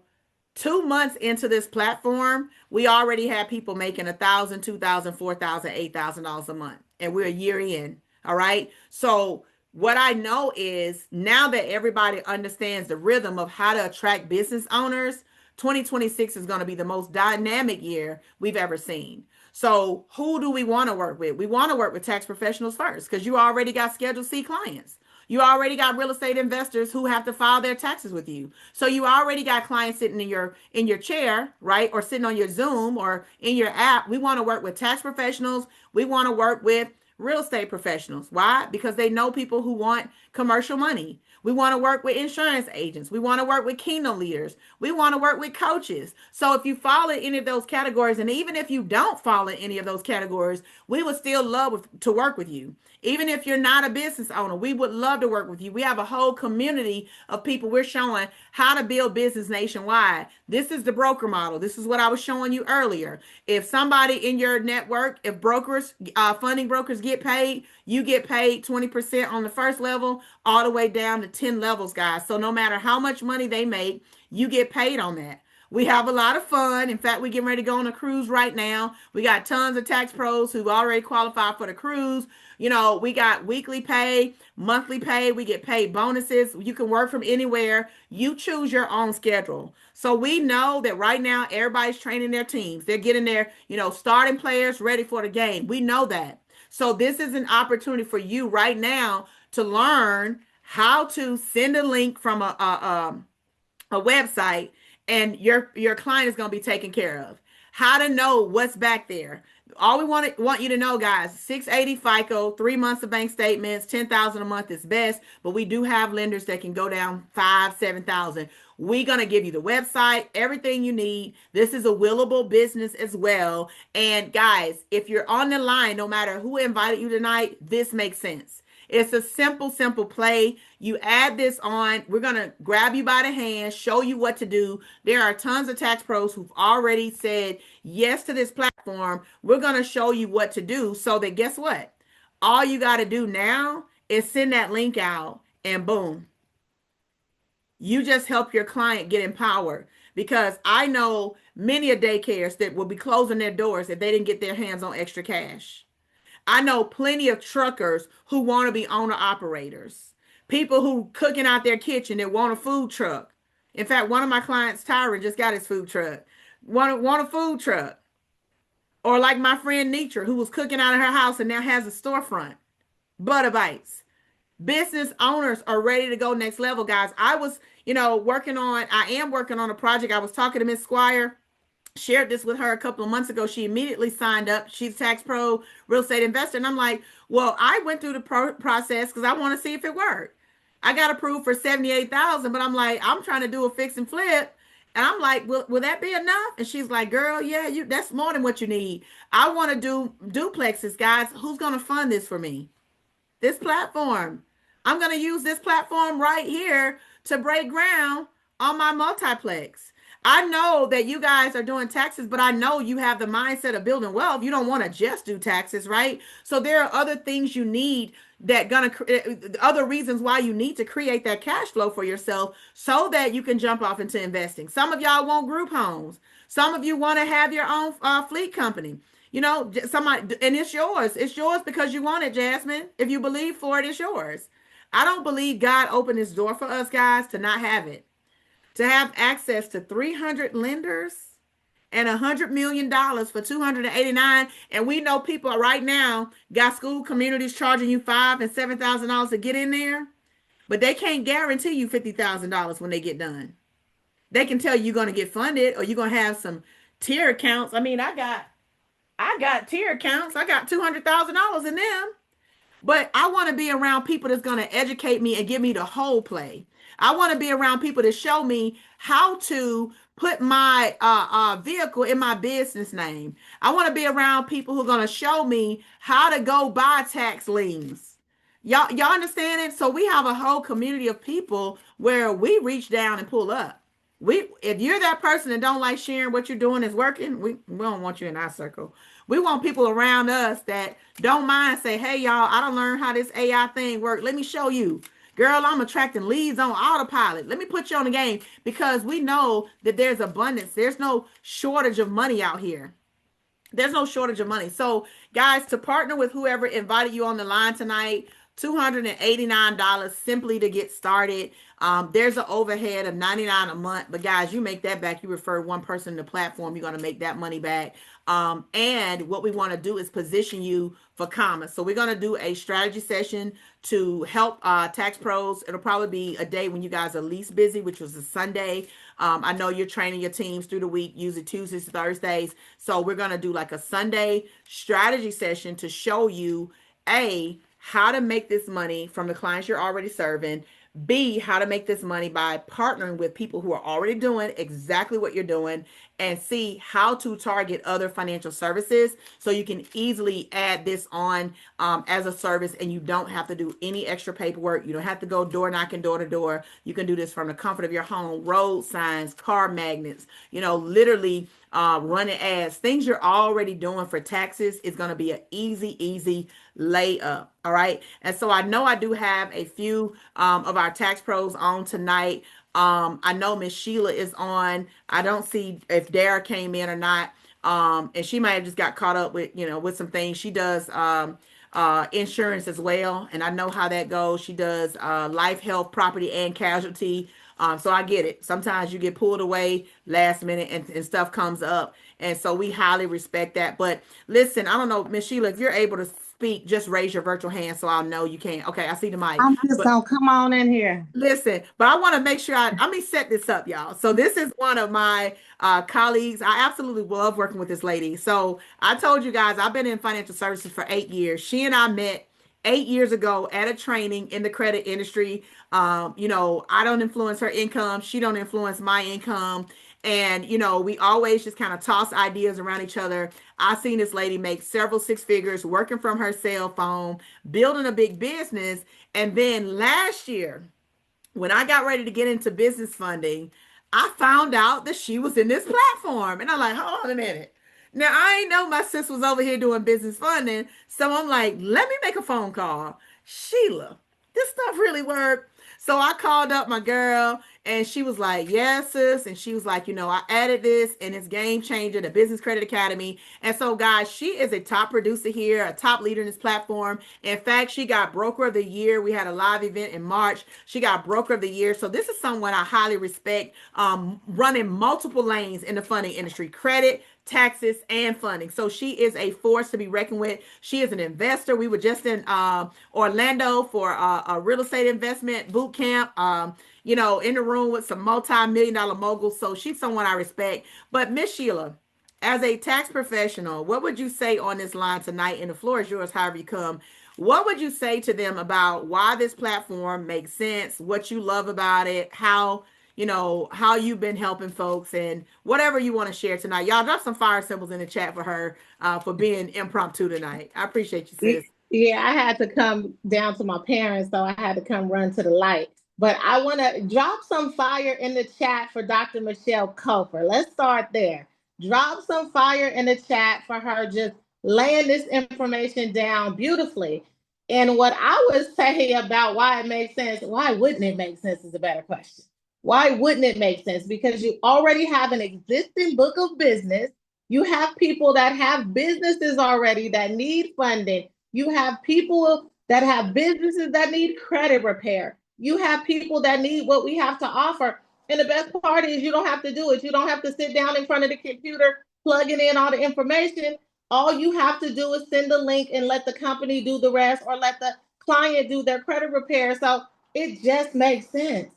2 months into this platform, we already have people making $1,000, $2,000, $4,000, $8,000 a month. And we're a year in. All right. So what I know is now that everybody understands the rhythm of how to attract business owners, 2026 is going to be the most dynamic year we've ever seen. So who do we want to work with? We want to work with tax professionals first because you already got Schedule C clients. You already got real estate investors who have to file their taxes with you. So you already got clients sitting in your chair, right? Or sitting on your Zoom or in your app. We want to work with tax professionals. We want to work with real estate professionals. Why? Because they know people who want commercial money. We want to work with insurance agents. We want to work with kingdom leaders. We want to work with coaches. So if you fall in any of those categories, and even if you don't fall in any of those categories, we would still love to work with you. Even if you're not a business owner, we would love to work with you. We have a whole community of people we're showing how to build business nationwide. This is the broker model. This is what I was showing you earlier. If somebody in your network, if brokers, funding brokers get paid, you get paid 20% on the first level, all the way down to 10 levels, guys. So no matter how much money they make, you get paid on that. We have a lot of fun. In fact, we're getting ready to go on a cruise right now. We got tons of tax pros who've already qualified for the cruise. You know, we got weekly pay, monthly pay. We get paid bonuses. You can work from anywhere. You choose your own schedule. So we know that right now everybody's training their teams. They're getting their, starting players ready for the game. We know that. So this is an opportunity for you right now to learn how to send a link from a website, and your client is going to be taken care of. How to know what's back there. All we want you to know, guys, 680 FICO, 3 months of bank statements, 10,000 a month is best, but we do have lenders that can go down 5, 7,000. We're going to give you the website, everything you need. This is a willable business as well. And guys, if you're on the line, no matter who invited you tonight, this makes sense. It's a simple, simple play. You add this on. We're going to grab you by the hand, show you what to do. There are tons of tax pros who've already said yes to this platform. We're going to show you what to do so that guess what? All you got to do now is send that link out and boom, you just help your client get empowered. Because I know many of daycares that will be closing their doors if they didn't get their hands on extra cash. I know plenty of truckers who want to be owner operators, people who cooking out their kitchen that want a food truck. In fact, one of my clients, Tyra, just got his food truck. Want a food truck. Or like my friend Nietzsche, who was cooking out of her house and now has a storefront. Butter bites. Business owners are ready to go next level, guys. I am working on a project. I was talking to Miss Squire, shared this with her a couple of months ago. She immediately signed up. She's tax pro, real estate investor. And I'm like, well, I went through the process because I want to see if it worked. I got approved for 78,000, but I'm like, I'm trying to do a fix and flip. And I'm like, will that be enough? And she's like, girl, yeah, that's more than what you need. I want to do duplexes, guys. Who's going to fund this for me? This platform. I'm going to use this platform right here to break ground on my multiplex. I know that you guys are doing taxes, but I know you have the mindset of building wealth. You don't want to just do taxes, right? So there are other things you need that other reasons why you need to create that cash flow for yourself so that you can jump off into investing. Some of y'all want group homes. Some of you want to have your own fleet company. Somebody, and it's yours. It's yours because you want it, Jasmine. If you believe for it, it's yours. I don't believe God opened this door for us guys to not have it. To have access to 300 lenders and $100 million for 289. And we know people right now got school communities charging you $5,000 and $7,000 to get in there, but they can't guarantee you $50,000 when they get done. They can tell you you're going to get funded or you're going to have some tier accounts. I mean, I got tier accounts. I got $200,000 in them. But I want to be around people that's going to educate me and give me the whole play. I want to be around people to show me how to put my vehicle in my business name. I want to be around people who are going to show me how to go buy tax liens. Y'all understand it? So we have a whole community of people where we reach down and pull up. If you're that person that don't like sharing what you're doing is working, we don't want you in our circle. We want people around us that don't mind say, hey, y'all, I don't learn how this AI thing works. Let me show you. Girl, I'm attracting leads on autopilot. Let me put you on the game because we know that there's abundance. There's no shortage of money out here. There's no shortage of money. So, guys, to partner with whoever invited you on the line tonight, $289 simply to get started. There's an overhead of $99 a month, but guys, you make that back. You refer one person to the platform, you're going to make that money back. And what we want to do is position you for commerce. So we're going to do a strategy session to help tax pros. It'll probably be a day when you guys are least busy, which was a Sunday. I know you're training your teams through the week, usually Tuesdays, Thursdays. So we're going to do like a Sunday strategy session to show you, A, how to make this money from the clients you're already serving. B, how to make this money by partnering with people who are already doing exactly what you're doing. And C, how to target other financial services so you can easily add this on as a service and you don't have to do any extra paperwork. You don't have to go door knocking door to door. You can do this from the comfort of your home, road signs, car magnets, literally running ads. Things you're already doing for taxes is going to be an easy layup. All right. And so I know I do have a few of our tax pros on tonight. I know Miss Sheila is on. I don't see if Dara came in or not. And she might have just got caught up with, with some things. She does insurance as well, and I know how that goes. She does life, health, property, and casualty. So I get it. Sometimes you get pulled away last minute and stuff comes up. And so we highly respect that. But listen, I don't know, Miss Sheila, if you're able to speak, just raise your virtual hand so I'll know you can. Okay, I see the mic. I'm just But gonna come on in here. listen, but I want to make sure let me set this up, y'all. So this is one of my colleagues. I absolutely love working with this lady. So I told you guys I've been in financial services for 8 years. She and I met 8 years ago at a training in the credit industry. I don't influence her income. She don't influence my income. And we always just kind of toss ideas around each other. I've seen this lady make several six figures working from her cell phone, building a big business. And then last year, when I got ready to get into business funding, I found out that she was in this platform. And I'm like, hold on a minute. Now, I ain't know my sis was over here doing business funding. So I'm like, let me make a phone call. Sheila, this stuff really worked. So I called up my girl and she was like, yes, sis. And she was like, I added this and it's game changer, the Business Credit Academy. And so, guys, she is a top producer here, a top leader in this platform. In fact, she got Broker of the Year. We had a live event in March. She got Broker of the Year. So this is someone I highly respect, running multiple lanes in the funding industry, credit, taxes, and funding. So she is a force to be reckoned with. She is an investor. We were just in Orlando for a real estate investment boot camp. In the room with some multi-million-dollar moguls. So she's someone I respect. But Miss Sheila, as a tax professional, what would you say on this line tonight? And the floor is yours, however you come. What would you say to them about why this platform makes sense, what you love about it, how you've been helping folks, and whatever you want to share tonight? Y'all drop some fire symbols in the chat for her for being impromptu tonight. I appreciate you, sis. Yeah, I had to come down to my parents, so I had to come run to the light. But I want to drop some fire in the chat for Dr. Michelle Kofer. Let's start there. Drop some fire in the chat for her just laying this information down beautifully. And what I was saying about why it makes sense, why wouldn't it make sense is a better question. Why wouldn't it make sense? Because you already have an existing book of business. You have people that have businesses already that need funding. You have people that have businesses that need credit repair. You have people that need what we have to offer. And the best part is you don't have to do it. You don't have to sit down in front of the computer, plugging in all the information. All you have to do is send a link and let the company do the rest, or let the client do their credit repair. So it just makes sense.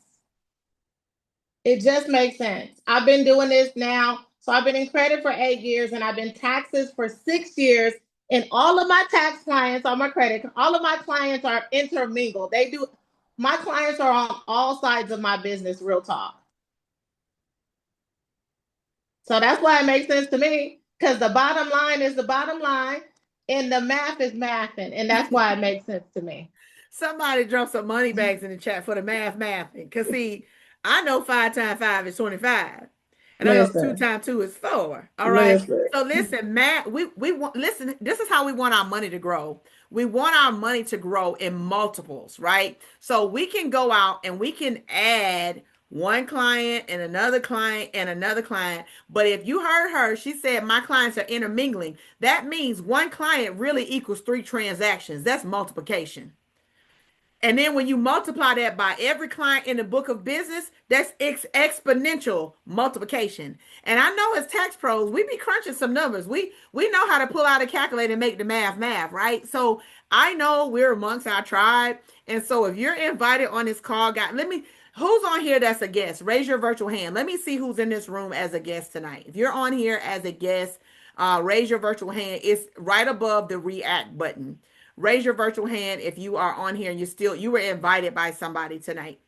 It just makes sense. I've been doing this now. So I've been in credit for 8 years and I've been taxes for 6 years. And all of my tax clients on my credit, all of my clients are intermingled. My clients are on all sides of my business, real talk. So that's why it makes sense to me, because the bottom line is the bottom line and the math is mathing. And that's why it makes sense to me. Somebody drop some money bags in the chat for the mathing. Because, see, I know 5 times 5 is 25. And I know 2 Listen, times 2 is 4. All right. listen. So listen, Matt, we want, listen, this is how we want our money to grow. We want our money to grow in multiples, right? So we can go out and we can add one client and another client and another client. But if you heard her, she said my clients are intermingling. That means one client really equals 3 transactions. That's multiplication. And then when you multiply that by every client in the book of business, that's exponential multiplication. And I know as tax pros, we be crunching some numbers. We know how to pull out a calculator and make the math, right? So I know we're amongst our tribe. And so if you're invited on this call, guys, who's on here that's a guest? Raise your virtual hand. Let me see who's in this room as a guest tonight. If you're on here as a guest, raise your virtual hand. It's right above the react button. Raise your virtual hand if you are on here and you were invited by somebody tonight.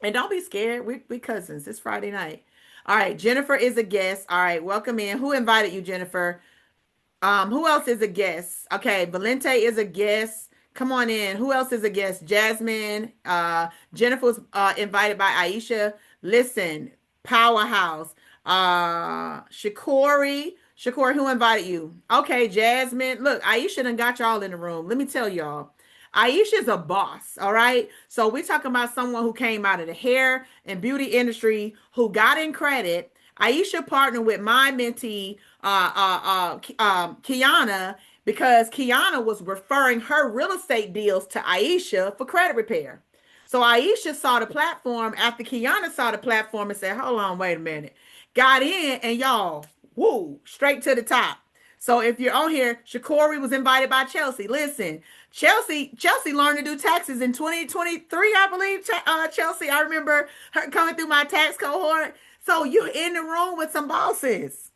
And don't be scared. We cousins. It's Friday night. All right, Jennifer is a guest. All right, welcome in. Who invited you, Jennifer? Who else is a guest? Okay, Valente is a guest. Come on in. Who else is a guest? Jasmine. Jennifer was invited by Aisha. Listen, powerhouse. Shakori. Shakori, who invited you? Okay, Jasmine. Look, Aisha done got y'all in the room. Let me tell y'all. Aisha's a boss, all right? So we're talking about someone who came out of the hair and beauty industry who got in credit. Aisha partnered with my mentee, Kiana, because Kiana was referring her real estate deals to Aisha for credit repair. So Aisha saw the platform after Kiana saw the platform and said, hold on, wait a minute. Got in and y'all, woo, straight to the top. So if you're on here, Shakori was invited by Chelsea. Listen, Chelsea learned to do taxes in 2023, I believe. Chelsea, I remember her coming through my tax cohort. So you're in the room with some bosses.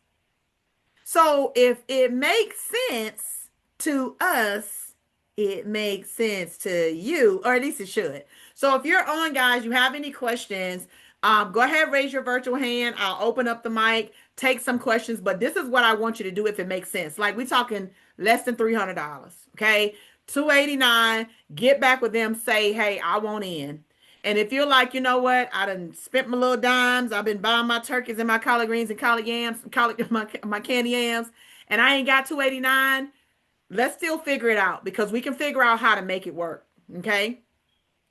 So if it makes sense to us, it makes sense to you, or at least it should. So if you're on, guys, you have any questions, go ahead, raise your virtual hand. I'll open up the mic, take some questions. But this is what I want you to do if it makes sense. Like we're talking less than $300, okay? 289. Get back with them. Say, hey, I want in. And if you're like, you know what, I done spent my little dimes. I've been buying my turkeys and my collard greens and collard yams, my candy yams, and I ain't got 289. Let's still figure it out because we can figure out how to make it work. Okay.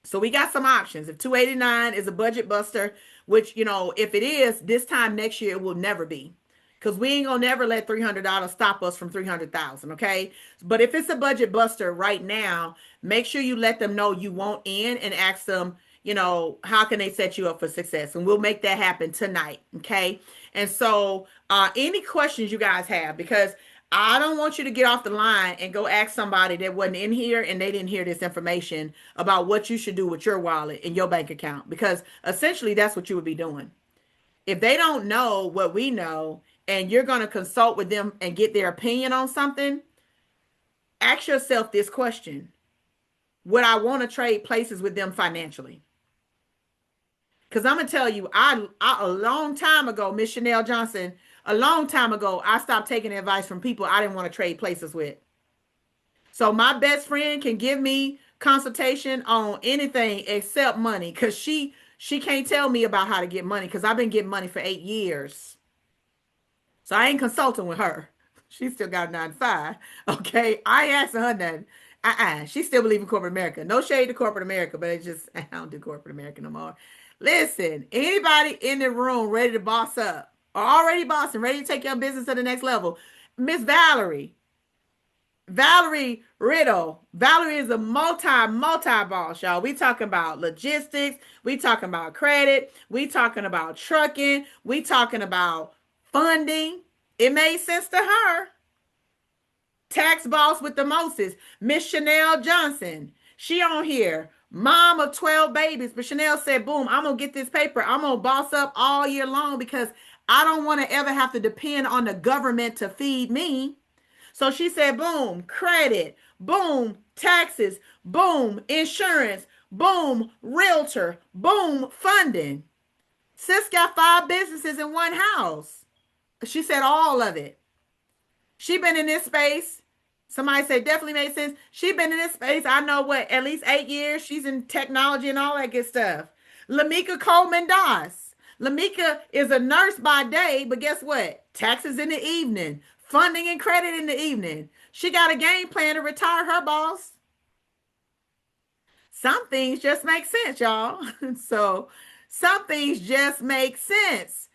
So we got some options. If 289 is a budget buster, which, if it is, this time next year it will never be. Because we ain't gonna never let $300 stop us from 300,000, okay? But if it's a budget buster right now, make sure you let them know you want in and ask them, how can they set you up for success? And we'll make that happen tonight, okay? And so, any questions you guys have, because I don't want you to get off the line and go ask somebody that wasn't in here and they didn't hear this information about what you should do with your wallet and your bank account, because essentially that's what you would be doing. If they don't know what we know and you're going to consult with them and get their opinion on something, ask yourself this question: would I want to trade places with them financially? Because I'm going to tell you, a long time ago, Miss Chanel Johnson, a long time ago, I stopped taking advice from people I didn't want to trade places with. So my best friend can give me consultation on anything except money, because she can't tell me about how to get money, because I've been getting money for 8 years. So I ain't consulting with her. She still got a 9 to 5. Okay. I ain't asking her nothing. She still believe in corporate America. No shade to corporate America, but it's just, I don't do corporate America no more. Listen, anybody in the room ready to boss up or already bossing, ready to take your business to the next level? Miss Valerie Riddle. Valerie is a multi boss, y'all. We talking about logistics. We talking about credit. We talking about trucking. We talking about funding. It made sense to her. Tax boss with the Moses. Miss Chanel Johnson. She on here. Mom of 12 babies. But Chanel said, boom, I'm going to get this paper. I'm going to boss up all year long because I don't want to ever have to depend on the government to feed me. So she said, boom, credit, boom, taxes, boom, insurance, boom, realtor, boom, funding. Sis got 5 businesses in one house. She said all of it. She been in this space. Somebody said definitely made sense. She been in this space, I know what, at least 8 years. She's in technology and all that good stuff. Lamika Coleman Doss. Lamika is a nurse by day, but guess what? Taxes in the evening. Funding and credit in the evening. She got a game plan to retire her boss. Some things just make sense, y'all. So some things just make sense.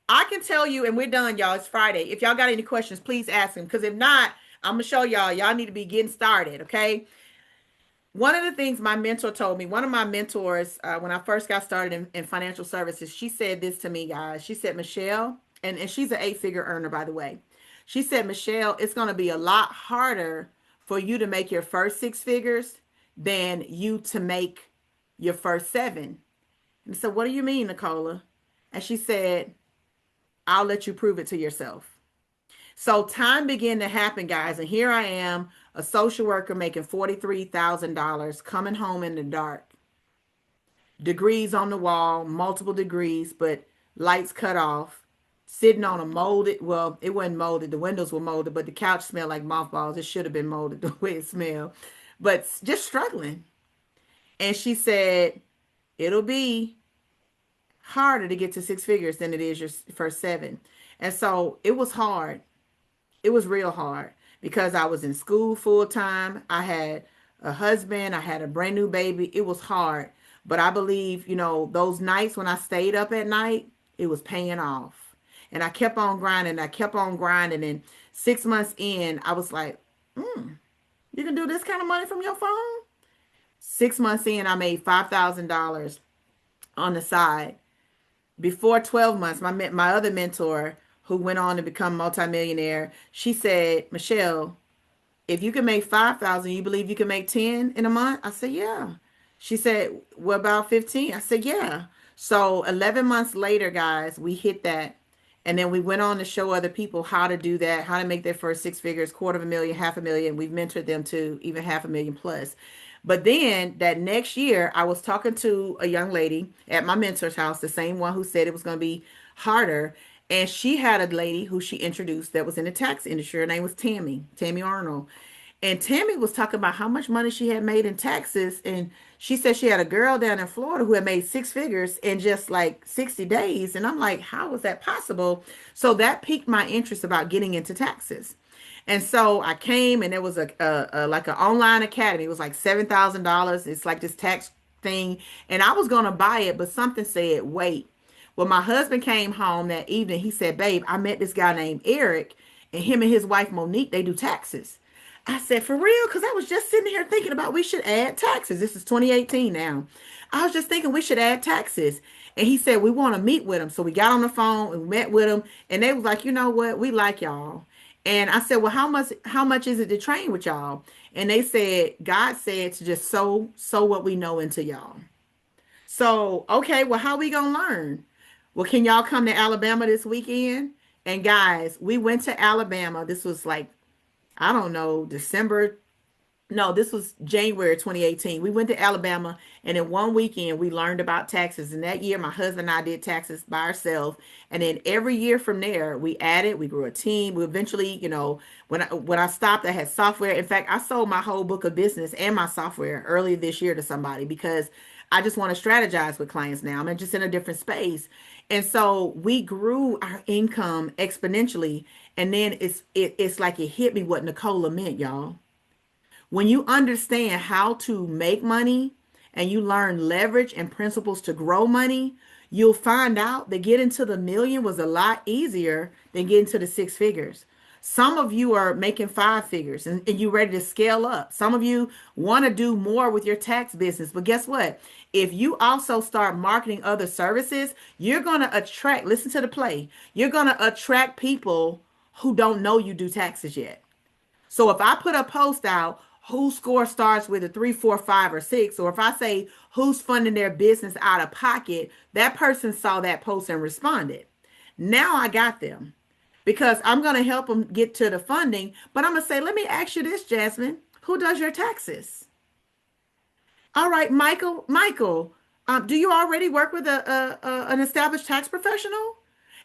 I can tell you, and we're done, y'all. It's Friday. If y'all got any questions, please ask them. Because if not, I'm going to show y'all. Y'all need to be getting started, okay? One of the things my mentor told me, one of my mentors, when I first got started in financial services, she said this to me, guys. She said, Michelle, and she's an 8-figure earner, by the way. She said, Michelle, it's going to be a lot harder for you to make your first 6 figures than you to make your first 7. And so, what do you mean, Nicola? And she said, I'll let you prove it to yourself. So time began to happen, guys. And here I am, a social worker making $43,000, coming home in the dark. Degrees on the wall, multiple degrees, but lights cut off. Sitting on a molded, well, it wasn't molded. The windows were molded, but the couch smelled like mothballs. It should have been molded the way it smelled. But just struggling. And she said, it'll be harder to get to 6 figures than it is your first 7. And so it was hard. It was real hard because I was in school full time. I had a husband. I had a brand new baby. It was hard. But I believe, those nights when I stayed up at night, it was paying off. And I kept on grinding. I kept on grinding. And 6 months in, I was like, you can do this kind of money from your phone? 6 months in, I made $5,000 on the side. Before 12 months, my other mentor, who went on to become multimillionaire, she said, Michelle, if you can make 5,000, you believe you can make 10 in a month? I said, yeah. She said, what about 15? I said, yeah. So 11 months later, guys, we hit that. And then we went on to show other people how to do that, how to make their first six figures, quarter of a million, half a million. We've mentored them to even half a million plus. But then that next year, I was talking to a young lady at my mentor's house, the same one who said it was going to be harder. And she had a lady who she introduced that was in the tax industry. Her name was Tammy Arnold. And Tammy was talking about how much money she had made in taxes. And she said she had a girl down in Florida who had made six figures in just like 60 days. And I'm like, how was that possible? So that piqued my interest about getting into taxes. And so I came, and there was a like an online academy. It was like $7,000. It's like this tax thing. And I was going to buy it, but something said, wait. Well, my husband came home that evening. He said, babe, I met this guy named Eric, and him and his wife Monique, they do taxes. I said, for real? Because I was just sitting here thinking about we should add taxes. This is 2018 now. I was just thinking we should add taxes. And he said, we want to meet with him. So we got on the phone and we met with him. And they was like, you know what? We like y'all. And I said, well, how much is it to train with y'all? And they said, God said to just sow what we know into y'all. So, okay, well, how we gonna learn? Well, can y'all come to Alabama this weekend? And guys, we went to Alabama. This was like, I don't know, December. No, this was January 2018. We went to Alabama, and in one weekend we learned about taxes. And that year my husband and I did taxes by ourselves. And then every year from there we added, we grew a team. We eventually, when I stopped, I had software. In fact, I sold my whole book of business and my software earlier this year to somebody because I just want to strategize with clients now. I'm just in a different space. And so we grew our income exponentially. And then it's like it hit me what Nicola meant, y'all. When you understand how to make money and you learn leverage and principles to grow money, you'll find out that getting to the million was a lot easier than getting to the six figures. Some of you are making five figures and you're ready to scale up. Some of you want to do more with your tax business. But guess what? If you also start marketing other services, you're going to attract, listen to the play, you're going to attract people who don't know you do taxes yet. So if I put a post out, whose score starts with a three, four, five, or six, or if I say who's funding their business out of pocket, that person saw that post and responded. Now I got them because I'm going to help them get to the funding. But I'm going to say, let me ask you this, Jasmine. Who does your taxes? All right, Michael. Michael, do you already work with an established tax professional?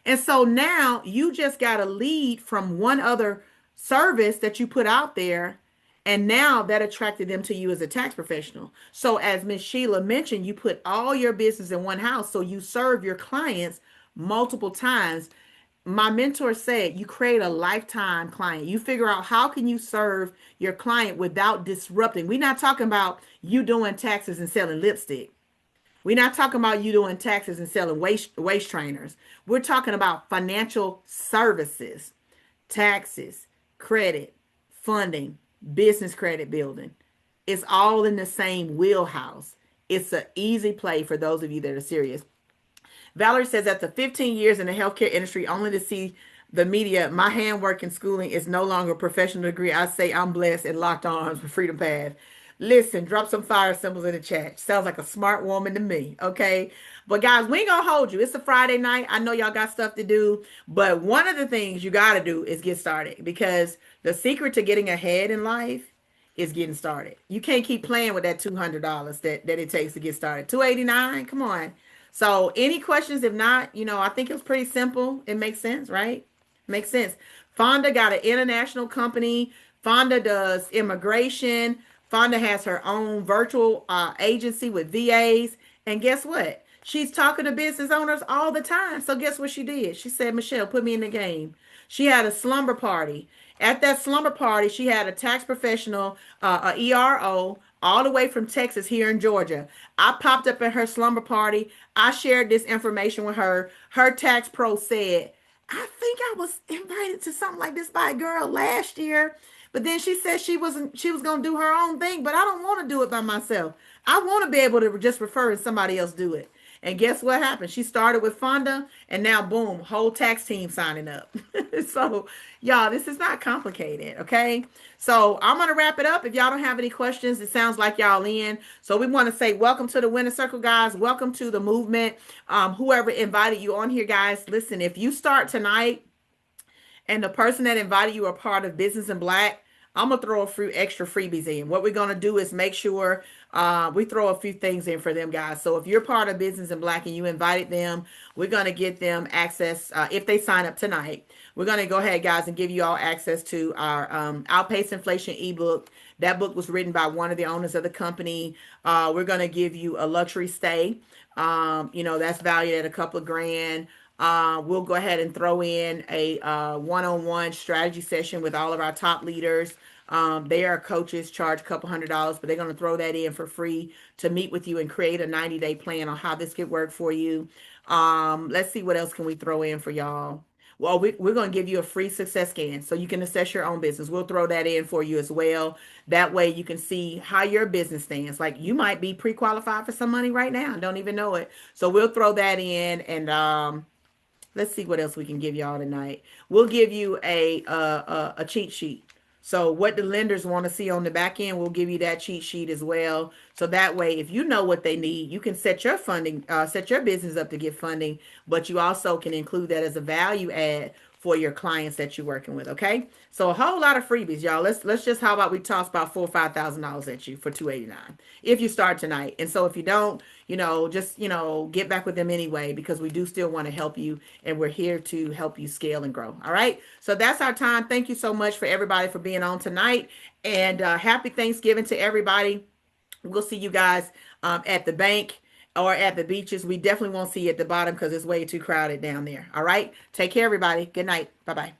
And so now you just got a lead from one other service that you put out there, and now that attracted them to you as a tax professional. So as Miss Sheila mentioned, you put all your business in one house, so you serve your clients multiple times. My mentor said you create a lifetime client. You figure out how can you serve your client without disrupting. We're not talking about you doing taxes and selling lipstick. We're not talking about you doing taxes and selling waist trainers. We're talking about financial services, taxes, credit, funding, business credit building. It's all in the same wheelhouse. It's an easy play for those of you that are serious. Valerie says, after 15 years in the healthcare industry, only to see the media, my handwork and schooling is no longer a professional degree. I say I'm blessed and locked arms with Freedom Path. Listen, drop some fire symbols in the chat. Sounds like a smart woman to me. Okay. But guys, we ain't gonna hold you. It's a Friday night. I know y'all got stuff to do, but one of the things you gotta do is get started because the secret to getting ahead in life is getting started. You can't keep playing with that $200 that it takes to get started. 289, come on. So any questions? If not, I think it was pretty simple. It makes sense, right? Makes sense. Fonda got an international company. Fonda does immigration. Fonda has her own virtual agency with VAs. And guess what? She's talking to business owners all the time. So guess what she did? She said, Michelle, put me in the game. She had a slumber party. At that slumber party, she had a tax professional, a ERO, all the way from Texas here in Georgia. I popped up at her slumber party. I shared this information with her. Her tax pro said, I think I was invited to something like this by a girl last year. But then she said she was gonna do her own thing, but I don't want to do it by myself. I want to be able to just refer and somebody else do it. And guess what happened? She started with Fonda, and now boom, whole tax team signing up. So, y'all, this is not complicated, okay? So I'm gonna wrap it up. If y'all don't have any questions, it sounds like y'all in. So we want to say welcome to the Winner Circle, guys. Welcome to the movement. Whoever invited you on here, guys. Listen, if you start tonight and the person that invited you are part of Business in Black, I'm gonna throw a few extra freebies in. What we're gonna do is make sure we throw a few things in for them, guys. So if you're part of Business in Black and you invited them, we're gonna get them access if they sign up tonight. We're gonna go ahead, guys, and give you all access to our Outpace Inflation ebook. That book was written by one of the owners of the company. We're gonna give you a luxury stay. That's valued at a couple of grand. We'll go ahead and throw in a one-on-one strategy session with all of our top leaders. They are coaches, charge a couple $100s, but they're going to throw that in for free to meet with you and create a 90-day plan on how this could work for you. Let's see what else can we throw in for y'all. Well, we're going to give you a free success scan so you can assess your own business. We'll throw that in for you as well. That way you can see how your business stands. Like you might be pre-qualified for some money right now and don't even know it. So we'll throw that in and let's see what else we can give y'all tonight. We'll give you a cheat sheet. So what the lenders want to see on the back end, we'll give you that cheat sheet as well. So that way, if you know what they need, you can set your funding, set your business up to get funding, but you also can include that as a value add for your clients that you're working with. Okay, so a whole lot of freebies, y'all. Let's just how about we toss about $4,000 or $5,000 at you for $289 if you start tonight. And so if you don't, just get back with them anyway because we do still want to help you and we're here to help you scale and grow. All right, so that's our time. Thank you so much for everybody for being on tonight, and happy Thanksgiving to everybody. We'll see you guys at the bank or at the beaches. We definitely won't see you at the bottom because it's way too crowded down there. All right. Take care, everybody. Good night. Bye bye.